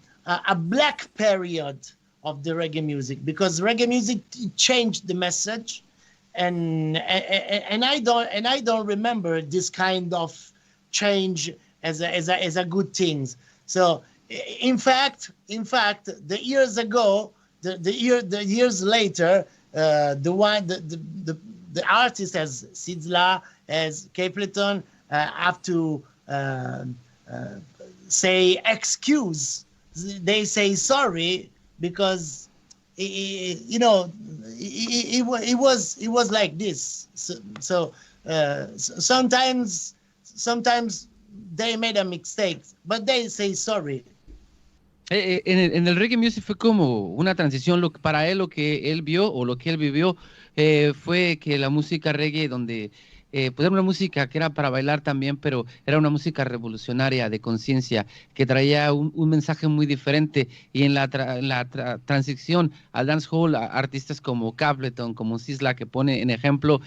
black period of the reggae music because reggae music changed the message, and I don't remember this kind of change as a good thing. So in fact, the years ago, the years later, the artist as Sidla, as Capleton have to say excuse. They say sorry because you know it was like this. So sometimes they made a mistake, but they say sorry. En el reggae music fue como una transición. Para él, lo que él vio o lo que él vivió fue que la música reggae, donde pues era una música que era para bailar también, pero era una música revolucionaria de conciencia, que traía un mensaje muy diferente. Y en la transición al dancehall, artistas como Capleton, como Sisla, que pone en ejemplo,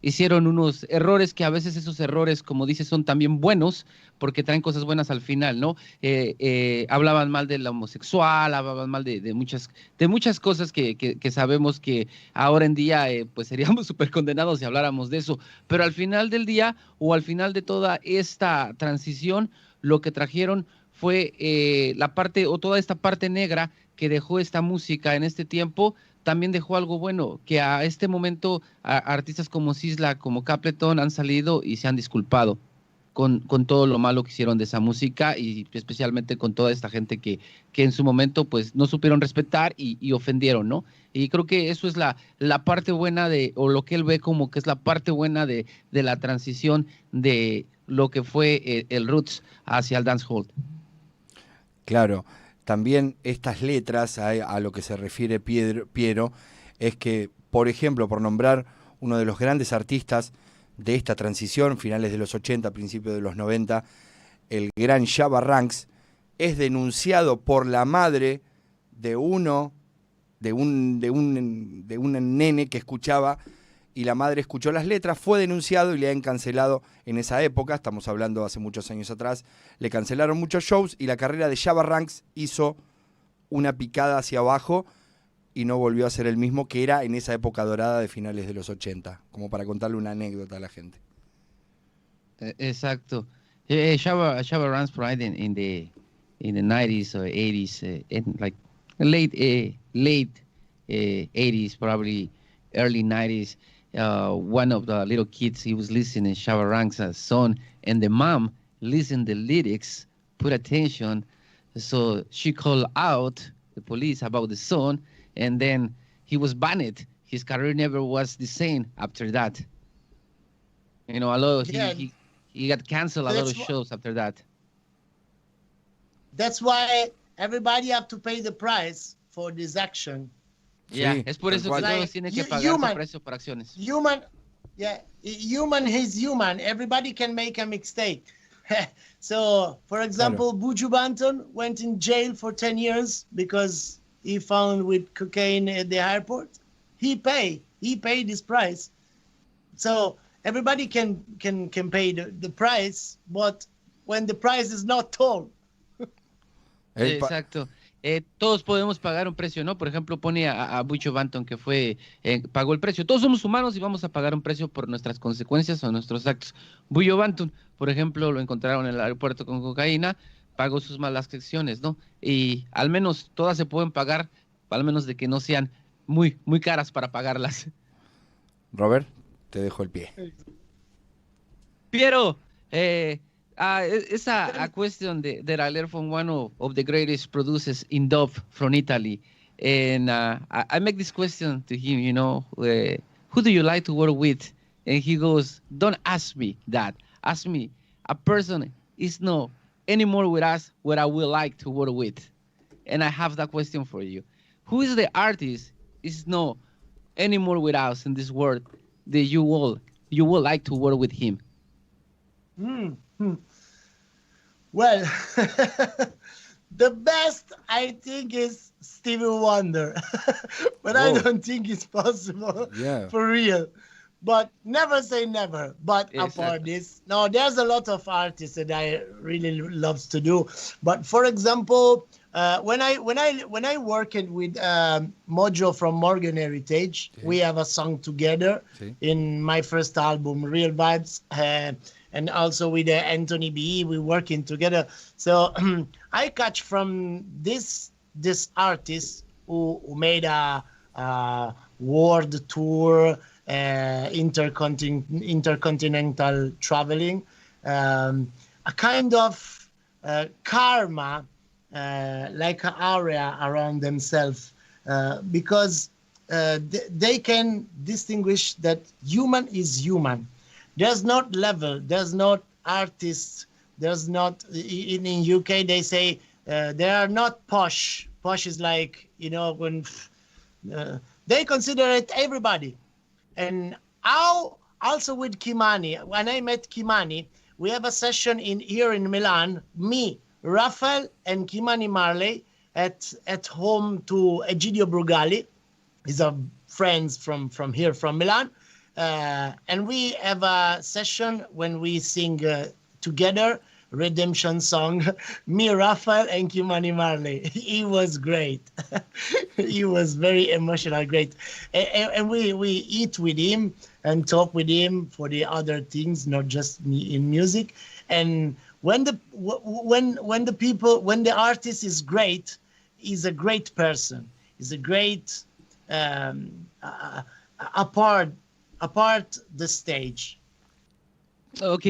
hicieron unos errores que a veces esos errores, como dices, son también buenos porque traen cosas buenas al final, ¿no? Hablaban mal del homosexual, hablaban mal de muchas cosas que sabemos que ahora en día pues seríamos súper condenados si habláramos de eso, pero al final del día o al final de toda esta transición, lo que trajeron fue la parte o toda esta parte negra que dejó esta música en este tiempo. También dejó algo bueno, que a este momento artistas como Sisla, como Capleton han salido y se han disculpado con todo lo malo que hicieron de esa música y especialmente con toda esta gente que en su momento pues no supieron respetar y ofendieron, ¿no? Y creo que eso es la parte buena o lo que él ve como que es la parte buena de la transición de lo que fue el roots hacia el dancehall. Claro. También estas letras, a lo que se refiere Piero, es que, por ejemplo, por nombrar uno de los grandes artistas de esta transición, finales de los 80, principios de los 90, el gran Shabba Ranks, es denunciado por la madre de un nene que escuchaba, y la madre escuchó las letras, fue denunciado y le han cancelado en esa época, estamos hablando hace muchos años atrás, le cancelaron muchos shows y la carrera de Shabba Ranks hizo una picada hacia abajo y no volvió a ser el mismo que era en esa época dorada de finales de los 80, como para contarle una anécdota a la gente. Exacto. Shabba Ranks pride in the 90s or 80s, and like late 80s, probably early 90s. One of the little kids, he was listening Shabba Ranks' song, and the mom listened the lyrics, put attention, so she called out the police about the song, and then he was banned. His career never was the same after that. You know, a lot. Yeah, He got canceled a lot of that's shows after that. that's why everybody have to pay the price for this action. Yeah, Sí, es por tal eso cual. que todos Like, tienen que pagar su human, precio por acciones. human, yeah, human is human. Everybody can make a mistake. So, for example, Buju Banton went in jail for 10 years because he found with cocaine at the airport. He paid his price. So everybody can pay the price, but when the price is not told. Exacto. Todos podemos pagar un precio, ¿no? Por ejemplo, pone a Buju Banton que pagó el precio. Todos somos humanos y vamos a pagar un precio por nuestras consecuencias o nuestros actos. Buju Banton, por ejemplo, lo encontraron en el aeropuerto con cocaína, pagó sus malas acciones, ¿no? Y al menos todas se pueden pagar, al menos de que no sean muy caras para pagarlas. Robert, te dejo el pie. Piero, it's a question that I learned from one of the greatest producers in dub from Italy. And I make this question to him, you know, who do you like to work with? And he goes, don't ask me that. Ask me, a person is not anymore with us what I would like to work with. And I have that question for you. Who is the artist is not anymore with us in this world that you would like to work with him? Well, the best I think is Stevie Wonder, but I Whoa. don't think it's possible Yeah. for real. But never say never. But Exactly. apart this, no, there's a lot of artists that I really loves to do. But for example, when I worked with Mojo from Morgan Heritage, we have a song together Sí. in my first album, Real Vibes, and also with Anthony B. We working together. So I catch from this artist who made a world tour, intercontinental traveling, a kind of karma, like an area around themselves, because they can distinguish that human is human. There's not level, there's not artists, there's not, in UK they say they are not posh. Posh is like, you know, when they consider it everybody. And how also with Kimani, when I met Kimani, we have a session here in Milan, me, Rafael and Kimani Marley at home to Egidio Brugali. He's a friends from here, from Milan. And we have a session when we sing together redemption song, me, Rafael, and Kimani Marley. He was great. He was very emotional, great. And we eat with him and talk with him for the other things, not just in music. And when the artist is great, he's a great person. He's a great apart the stage. Ok,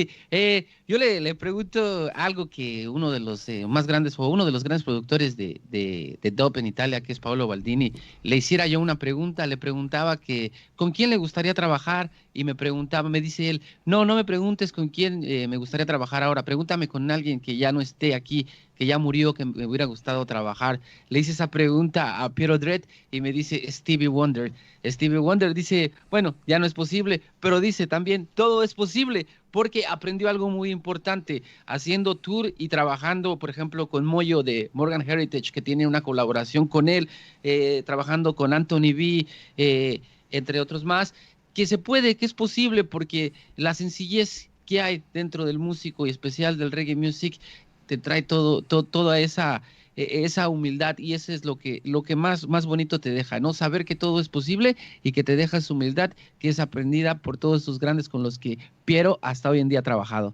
yo le pregunto algo que uno de los más grandes, o uno de los grandes productores de dub en Italia, que es Paolo Baldini, le hiciera yo una pregunta, le preguntaba que con quién le gustaría trabajar, y me dice él, no me preguntes con quién me gustaría trabajar ahora, pregúntame con alguien que ya no esté aquí, que ya murió, que me hubiera gustado trabajar. Le hice esa pregunta a Piero Dredd y me dice Stevie Wonder. Stevie Wonder dice, bueno, ya no es posible, pero dice también, todo es posible, porque aprendió algo muy importante, haciendo tour y trabajando, por ejemplo, con Moyo de Morgan Heritage, que tiene una colaboración con él, trabajando con Anthony B., entre otros más, que se puede, que es posible, porque la sencillez que hay dentro del músico y especial del reggae music te trae toda esa esa humildad, y eso es lo que más bonito te deja, ¿no? Saber que todo es posible y que te dejas humildad, que es aprendida por todos estos grandes con los que Piero hasta hoy en día ha trabajado.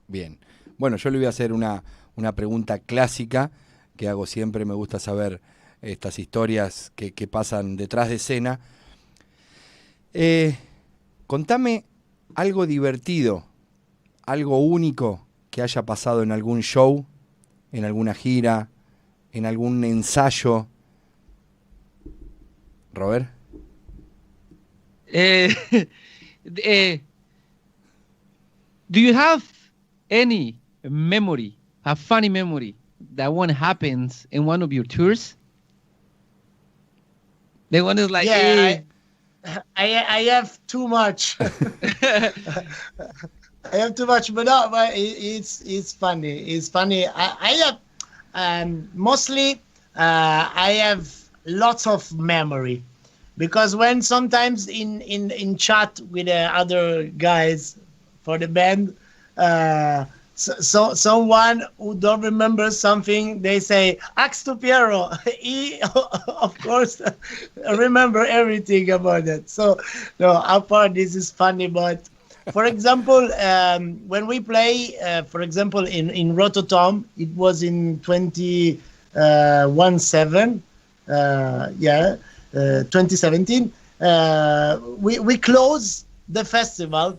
Bien. Bueno, yo le voy a hacer una pregunta clásica que hago siempre. Me gusta saber estas historias que pasan detrás de escena. Contame algo divertido, algo único que haya pasado en algún show, en alguna gira, en algún ensayo. Robert. Do you have any memory, a funny memory that one happens in one of your tours? The one is like, Yeah, I have too much. I have too much, but no, but it's funny. It's funny. I have mostly I have lots of memory because when sometimes in chat with other guys for the band, so someone who don't remember something, they say ask to Piero. He of course remember everything about it. So no, apart this is funny, but for example, when we play, for example, in Rototom, it was in 2017, 2017. We close the festival,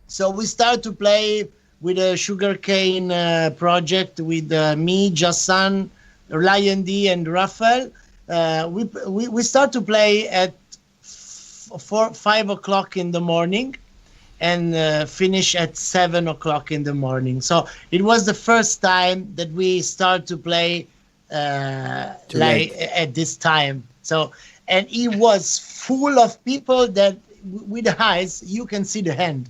so we start to play with a sugarcane project with me, Jassan, Lion D, and Raphael. We start to play at 5 o'clock in the morning and finish at 7 o'clock in the morning. So it was the first time that we start to play like at this time. So, and it was full of people that with the eyes, you can see the hand.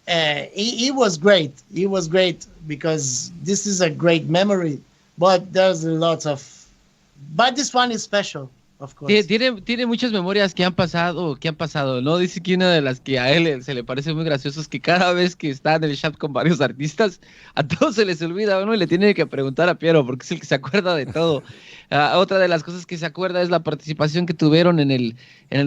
It was great. It was great because this is a great memory, but there's a lot of, but this one is special. Of course. Tiene muchas memorias que han pasado, ¿no? Dice que una de las que a él se le parece muy gracioso es que cada vez que está en el chat con varios artistas, a todos se les olvida uno y le tiene que preguntar a Piero porque es el que se acuerda de todo. Otra de las cosas que se acuerda es la participación que tuvieron en el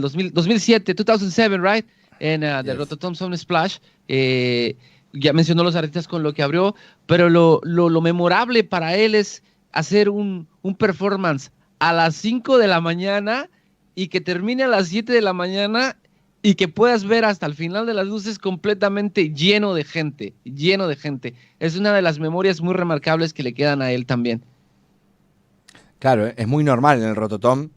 2007, 2007, right? En The Rototom Sound Splash. Ya mencionó los artistas con lo que abrió, pero lo memorable para él es hacer un performance a las 5 de la mañana y que termine a las 7 de la mañana y que puedas ver hasta el final de las luces completamente lleno de gente, lleno de gente. Es una de las memorias muy remarcables que le quedan a él también. Claro, es muy normal en el Rototom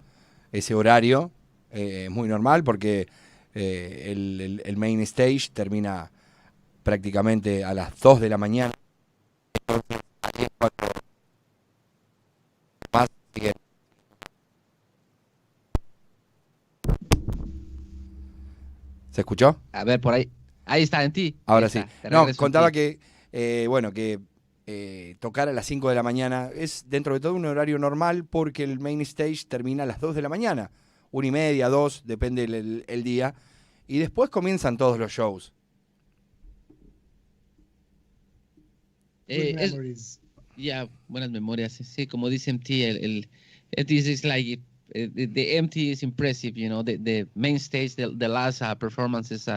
ese horario, es muy normal porque el main stage termina prácticamente a las 2 de la mañana. Entonces, ahí es cuando más siguen. ¿Se escuchó? A ver, por ahí. Ahí está, en ti. Ahora sí. No, contaba que, tocar a las 5 de la mañana es dentro de todo un horario normal porque el main stage termina a las 2 de la mañana. 1:30, 2, depende el día. Y después comienzan todos los shows. Buenas memorias. Sí, como dice MT, it is like the MT is impressive, you know. The main stage, the last performance is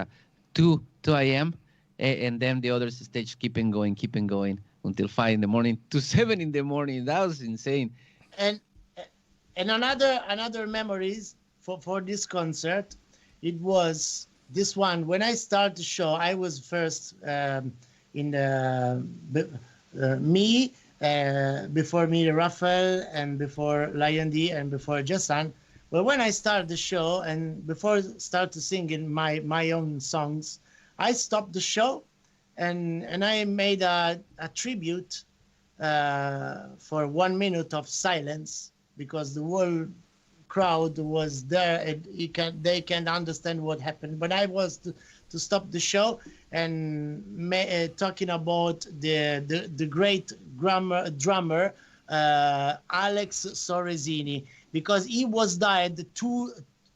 2 a.m. And then the other stage keep on going until 5 in the morning to 7 in the morning. That was insane. And another memories for this concert, it was this one. When I started the show, I was first in me, before me, Raphael, and before Lion D, and before Jassan. But when I started the show, and before I started singing my own songs, I stopped the show, and I made a tribute for 1 minute of silence because the whole crowd was there and they can understand what happened. But I was to stop the show and talking about the great drummer Alex Sorresini, because he was died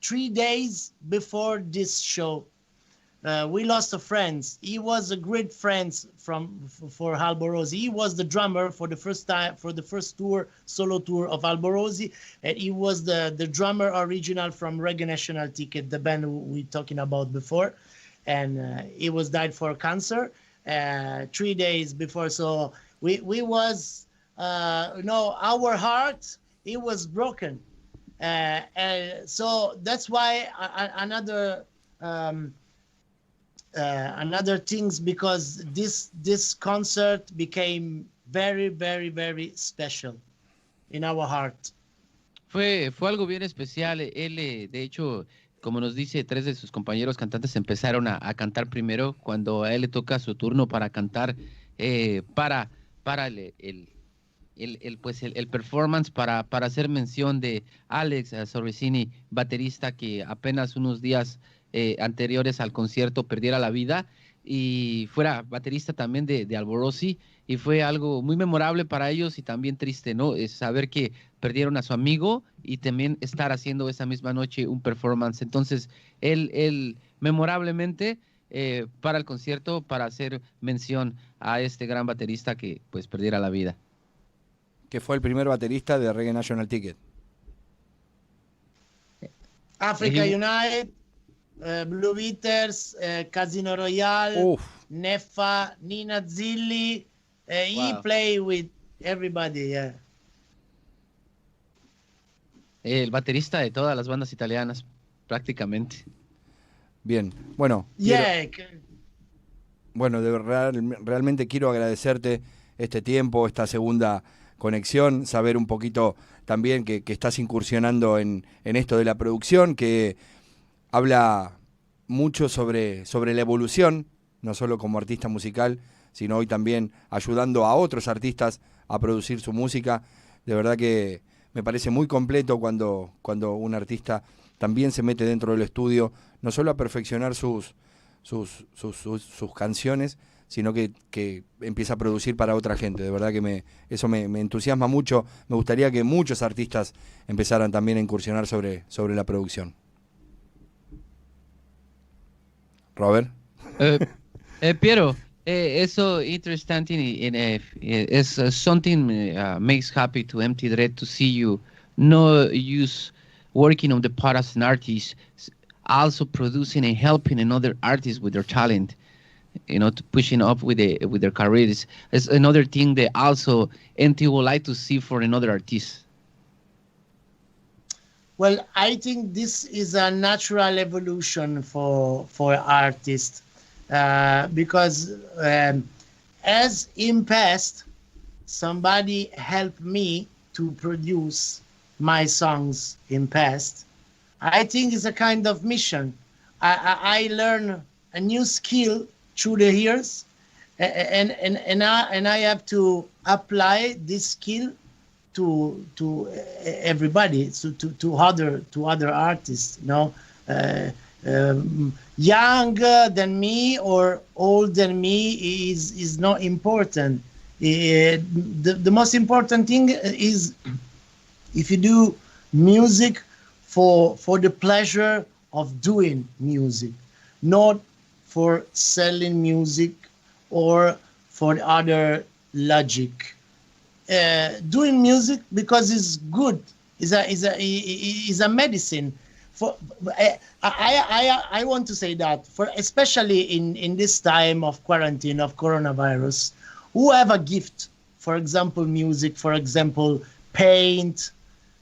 3 days before this show. We lost a friend. He was a great friend for Alborosi. He was the drummer for the first time, for the first tour, solo tour of Alborosi, and he was the drummer original from Reggae National Ticket, the band we talking about before, and he was died for cancer 3 days before. So we was our heart, it was broken, and so that's why another things, because this concert became very, very, very special in our heart. Fue algo bien especial. Él, de hecho, como nos dice, 3 de sus compañeros cantantes empezaron a cantar primero. Cuando a él le toca su turno para cantar, para el performance, para hacer mención de Alex Sorresini, baterista que apenas unos días anteriores al concierto perdiera la vida, y fuera baterista también de Alborosi, y fue algo muy memorable para ellos y también triste, ¿no? Es saber que perdieron a su amigo y también estar haciendo esa misma noche un performance. Entonces, él memorablemente para el concierto, para hacer mención a este gran baterista que pues perdiera la vida. Que fue el primer baterista de Reggae National Ticket. Africa United, Blue Beaters, Casino Royale, Neffa, Nina Zilli. He play with everybody, yeah. El baterista de todas las bandas italianas, prácticamente. Bien, bueno. Yeah. Bueno, realmente quiero agradecerte este tiempo, esta segunda conexión, saber un poquito también que estás incursionando en esto de la producción, que habla mucho sobre la evolución, no solo como artista musical, sino hoy también ayudando a otros artistas a producir su música. De verdad que me parece muy completo cuando un artista también se mete dentro del estudio, no solo a perfeccionar sus canciones, sino que empieza a producir para otra gente. De verdad que eso me entusiasma mucho. Me gustaría que muchos artistas empezaran también a incursionar sobre la producción. Robert. Piero, eso interesante, es something makes happy to Empty Dread to see you no use working on the part as an artist, also producing and helping another artists with their talent, to pushing up with their careers. It's another thing that also Empty would like to see for another artist. Well, I think this is a natural evolution for artists, because as in past, somebody helped me to produce my songs in past. I think it's a kind of mission. I learn a new skill through the years, and I have to apply this skill to everybody, to other artists, younger than me or older than me is not important. The most important thing is if you do music for the pleasure of doing music, not for selling music or for other logic. Doing music because it's good, is a medicine. I want to say that for especially in this time of quarantine, of coronavirus, who have a gift, for example music, for example paint.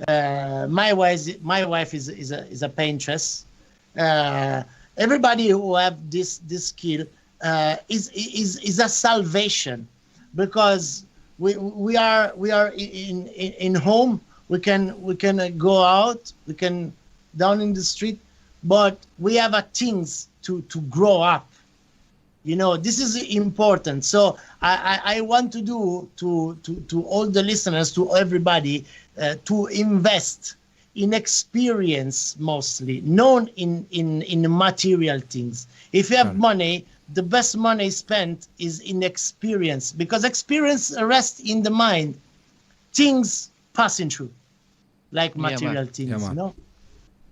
My wife is a paintress. Everybody who have this skill is a salvation, because we are in home. We can go out, we can down in the street, but we have a things to grow up. This is important. So I want to do to all the listeners, to everybody, to invest in experience, mostly, not in material things. If you have money, the best money spent is in experience, because experience rests in the mind. Things passing through, like material things,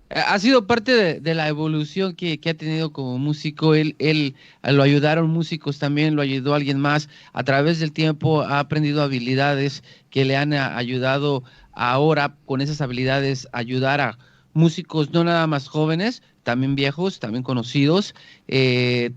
Ha sido parte de la evolución que ha tenido como músico. Él lo ayudaron músicos también, lo ayudó alguien más. A través del tiempo ha aprendido habilidades que le han ayudado ahora con esas habilidades ayudar a músicos no nada más jóvenes, también viejos, también conocidos.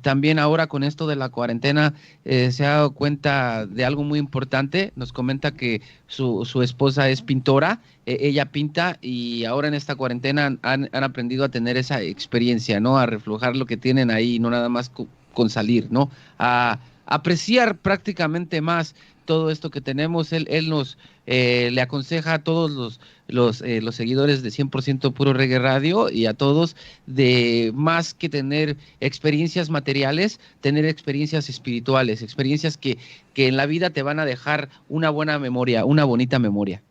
También ahora con esto de la cuarentena se ha dado cuenta de algo muy importante. Nos comenta que su esposa es pintora, ella pinta y ahora en esta cuarentena han aprendido a tener esa experiencia, ¿no? A reflejar lo que tienen ahí, no nada más con salir, ¿no? A apreciar prácticamente más todo esto que tenemos. Él nos le aconseja a todos los seguidores de 100% Puro Reggae Radio y a todos de más que tener experiencias materiales, tener experiencias espirituales, experiencias que en la vida te van a dejar una buena memoria, una bonita memoria.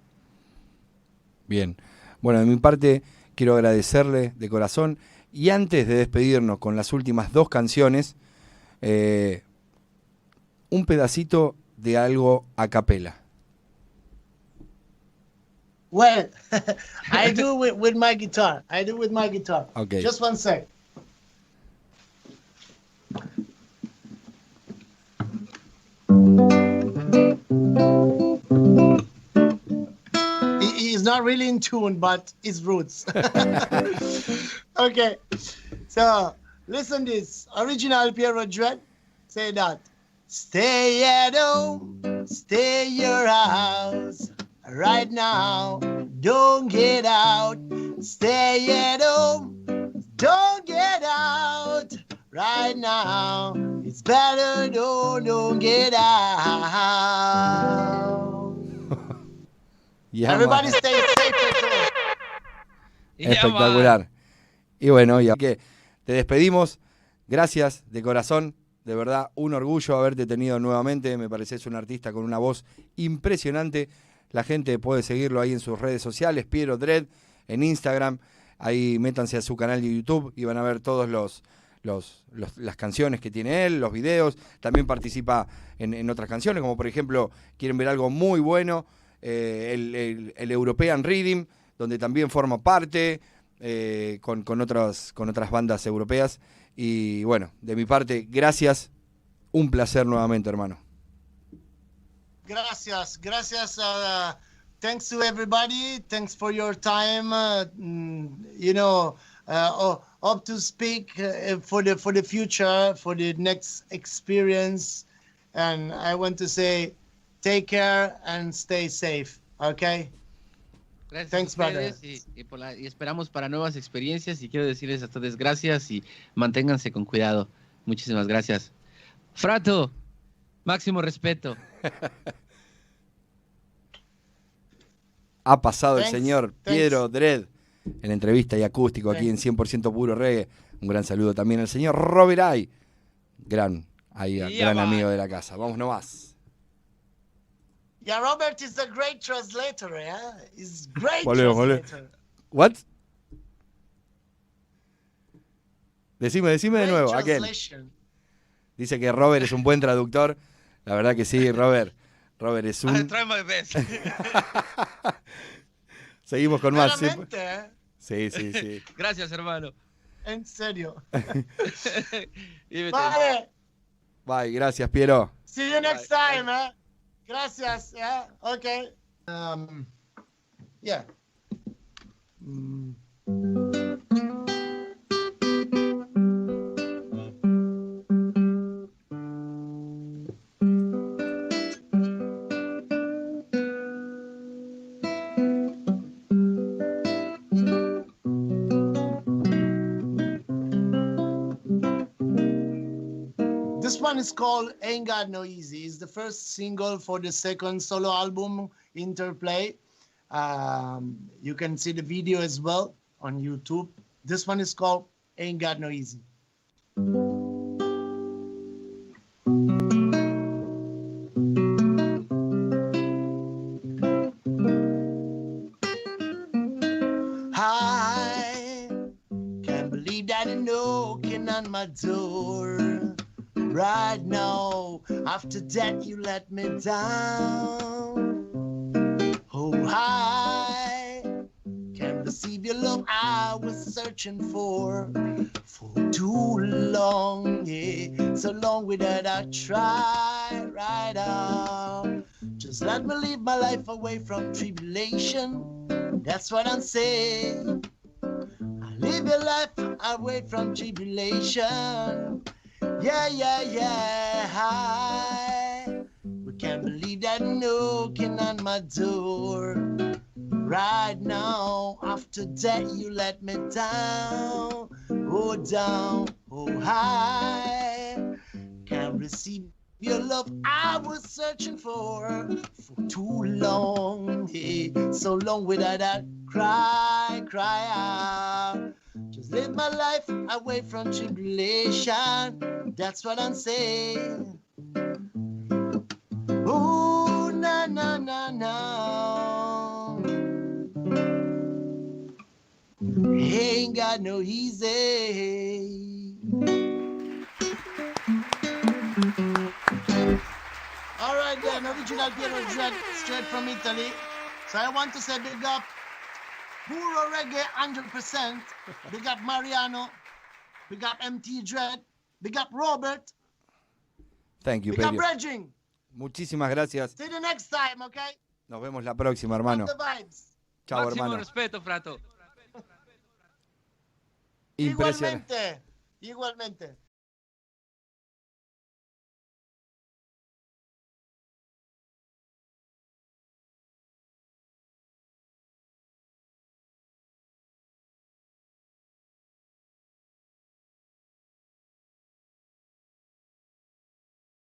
Bien. Bueno, de mi parte quiero agradecerle de corazón y antes de despedirnos con las últimas 2 canciones, un pedacito de algo a capela. Well, I do with my guitar. I do with my guitar. Okay. Just one sec. He's not really in tune, but his roots. Okay. So listen this. Original PIERO Dread. Say that. Stay at home. Stay your house. Right now, don't get out. Stay at home. Don't get out. Right now, it's better don't get out. Yeah, Everybody stay safe at home. Espectacular. Y bueno, y que te despedimos. Gracias de corazón. De verdad, un orgullo haberte tenido nuevamente. Me pareces un artista con una voz impresionante. La gente puede seguirlo ahí en sus redes sociales, Piero Dread, en Instagram. Ahí métanse a su canal de YouTube y van a ver todos las canciones que tiene él, los videos. También participa en otras canciones, como por ejemplo, quieren ver algo muy bueno, el European Rhythm, donde también forma parte con otras bandas europeas. Y bueno, de mi parte, gracias. Un placer nuevamente, hermano. Gracias. Thanks to everybody. Thanks for your time. Up to speak for the future, for the next experience. And I want to say, take care and stay safe. Okay. Gracias. Thanks, brother. Y esperamos para nuevas experiencias y quiero decirles a ustedes gracias y manténganse con cuidado. Muchísimas gracias. Frato, máximo respeto. Ha pasado el señor Piero Dread en la entrevista y acústico aquí en 100% Puro Reggae. Un gran saludo también al señor Robert Ay, gran amigo de la casa. Vamos nomás. Yeah, Robert is a great translator, yeah? He's great translator. What? Decime de nuevo, aquel. Dice que Robert es un buen traductor. La verdad que sí, Robert. Robert es un... Try my best. Seguimos con más. ¿Sí? Sí. Gracias, hermano. En serio. Vale. Bye, gracias, Piero. See you next time, eh? Gracias, yeah? Okay. Yeah. This one is called Ain't Got No Easy. It's the first single for the second solo album, Interplay. You can see the video as well on YouTube. This one is called Ain't Got No Easy. I can't believe that you're knocking on my door right now. After that you let me down. Oh, I can't receive your love. I was searching for too long, yeah. So long without a try, right out. Just let me live my life away from tribulation. That's what I'm saying. Live your life away from tribulation. Yeah, yeah, yeah. We can't believe that knocking on my door. Right now, after that you let me down, oh high. Can't receive your love I was searching for too long, yeah. So long without that cry out. Just live my life away from tribulation. That's what I'm saying. Oh, na na na na. Ain't got no easy. All right then, original PIERO straight from Italy. So I want to say big up PURO REGGAE 100%. Big up Mariano. Big up MT Dread. Big up Robert. Thank you, Big up Perio. Regging. Muchísimas gracias. See you next time, okay? Nos vemos la próxima, hermano. Love the vibes. Chao, Máximo hermano. respeto, Frato. Impresionante. Igualmente.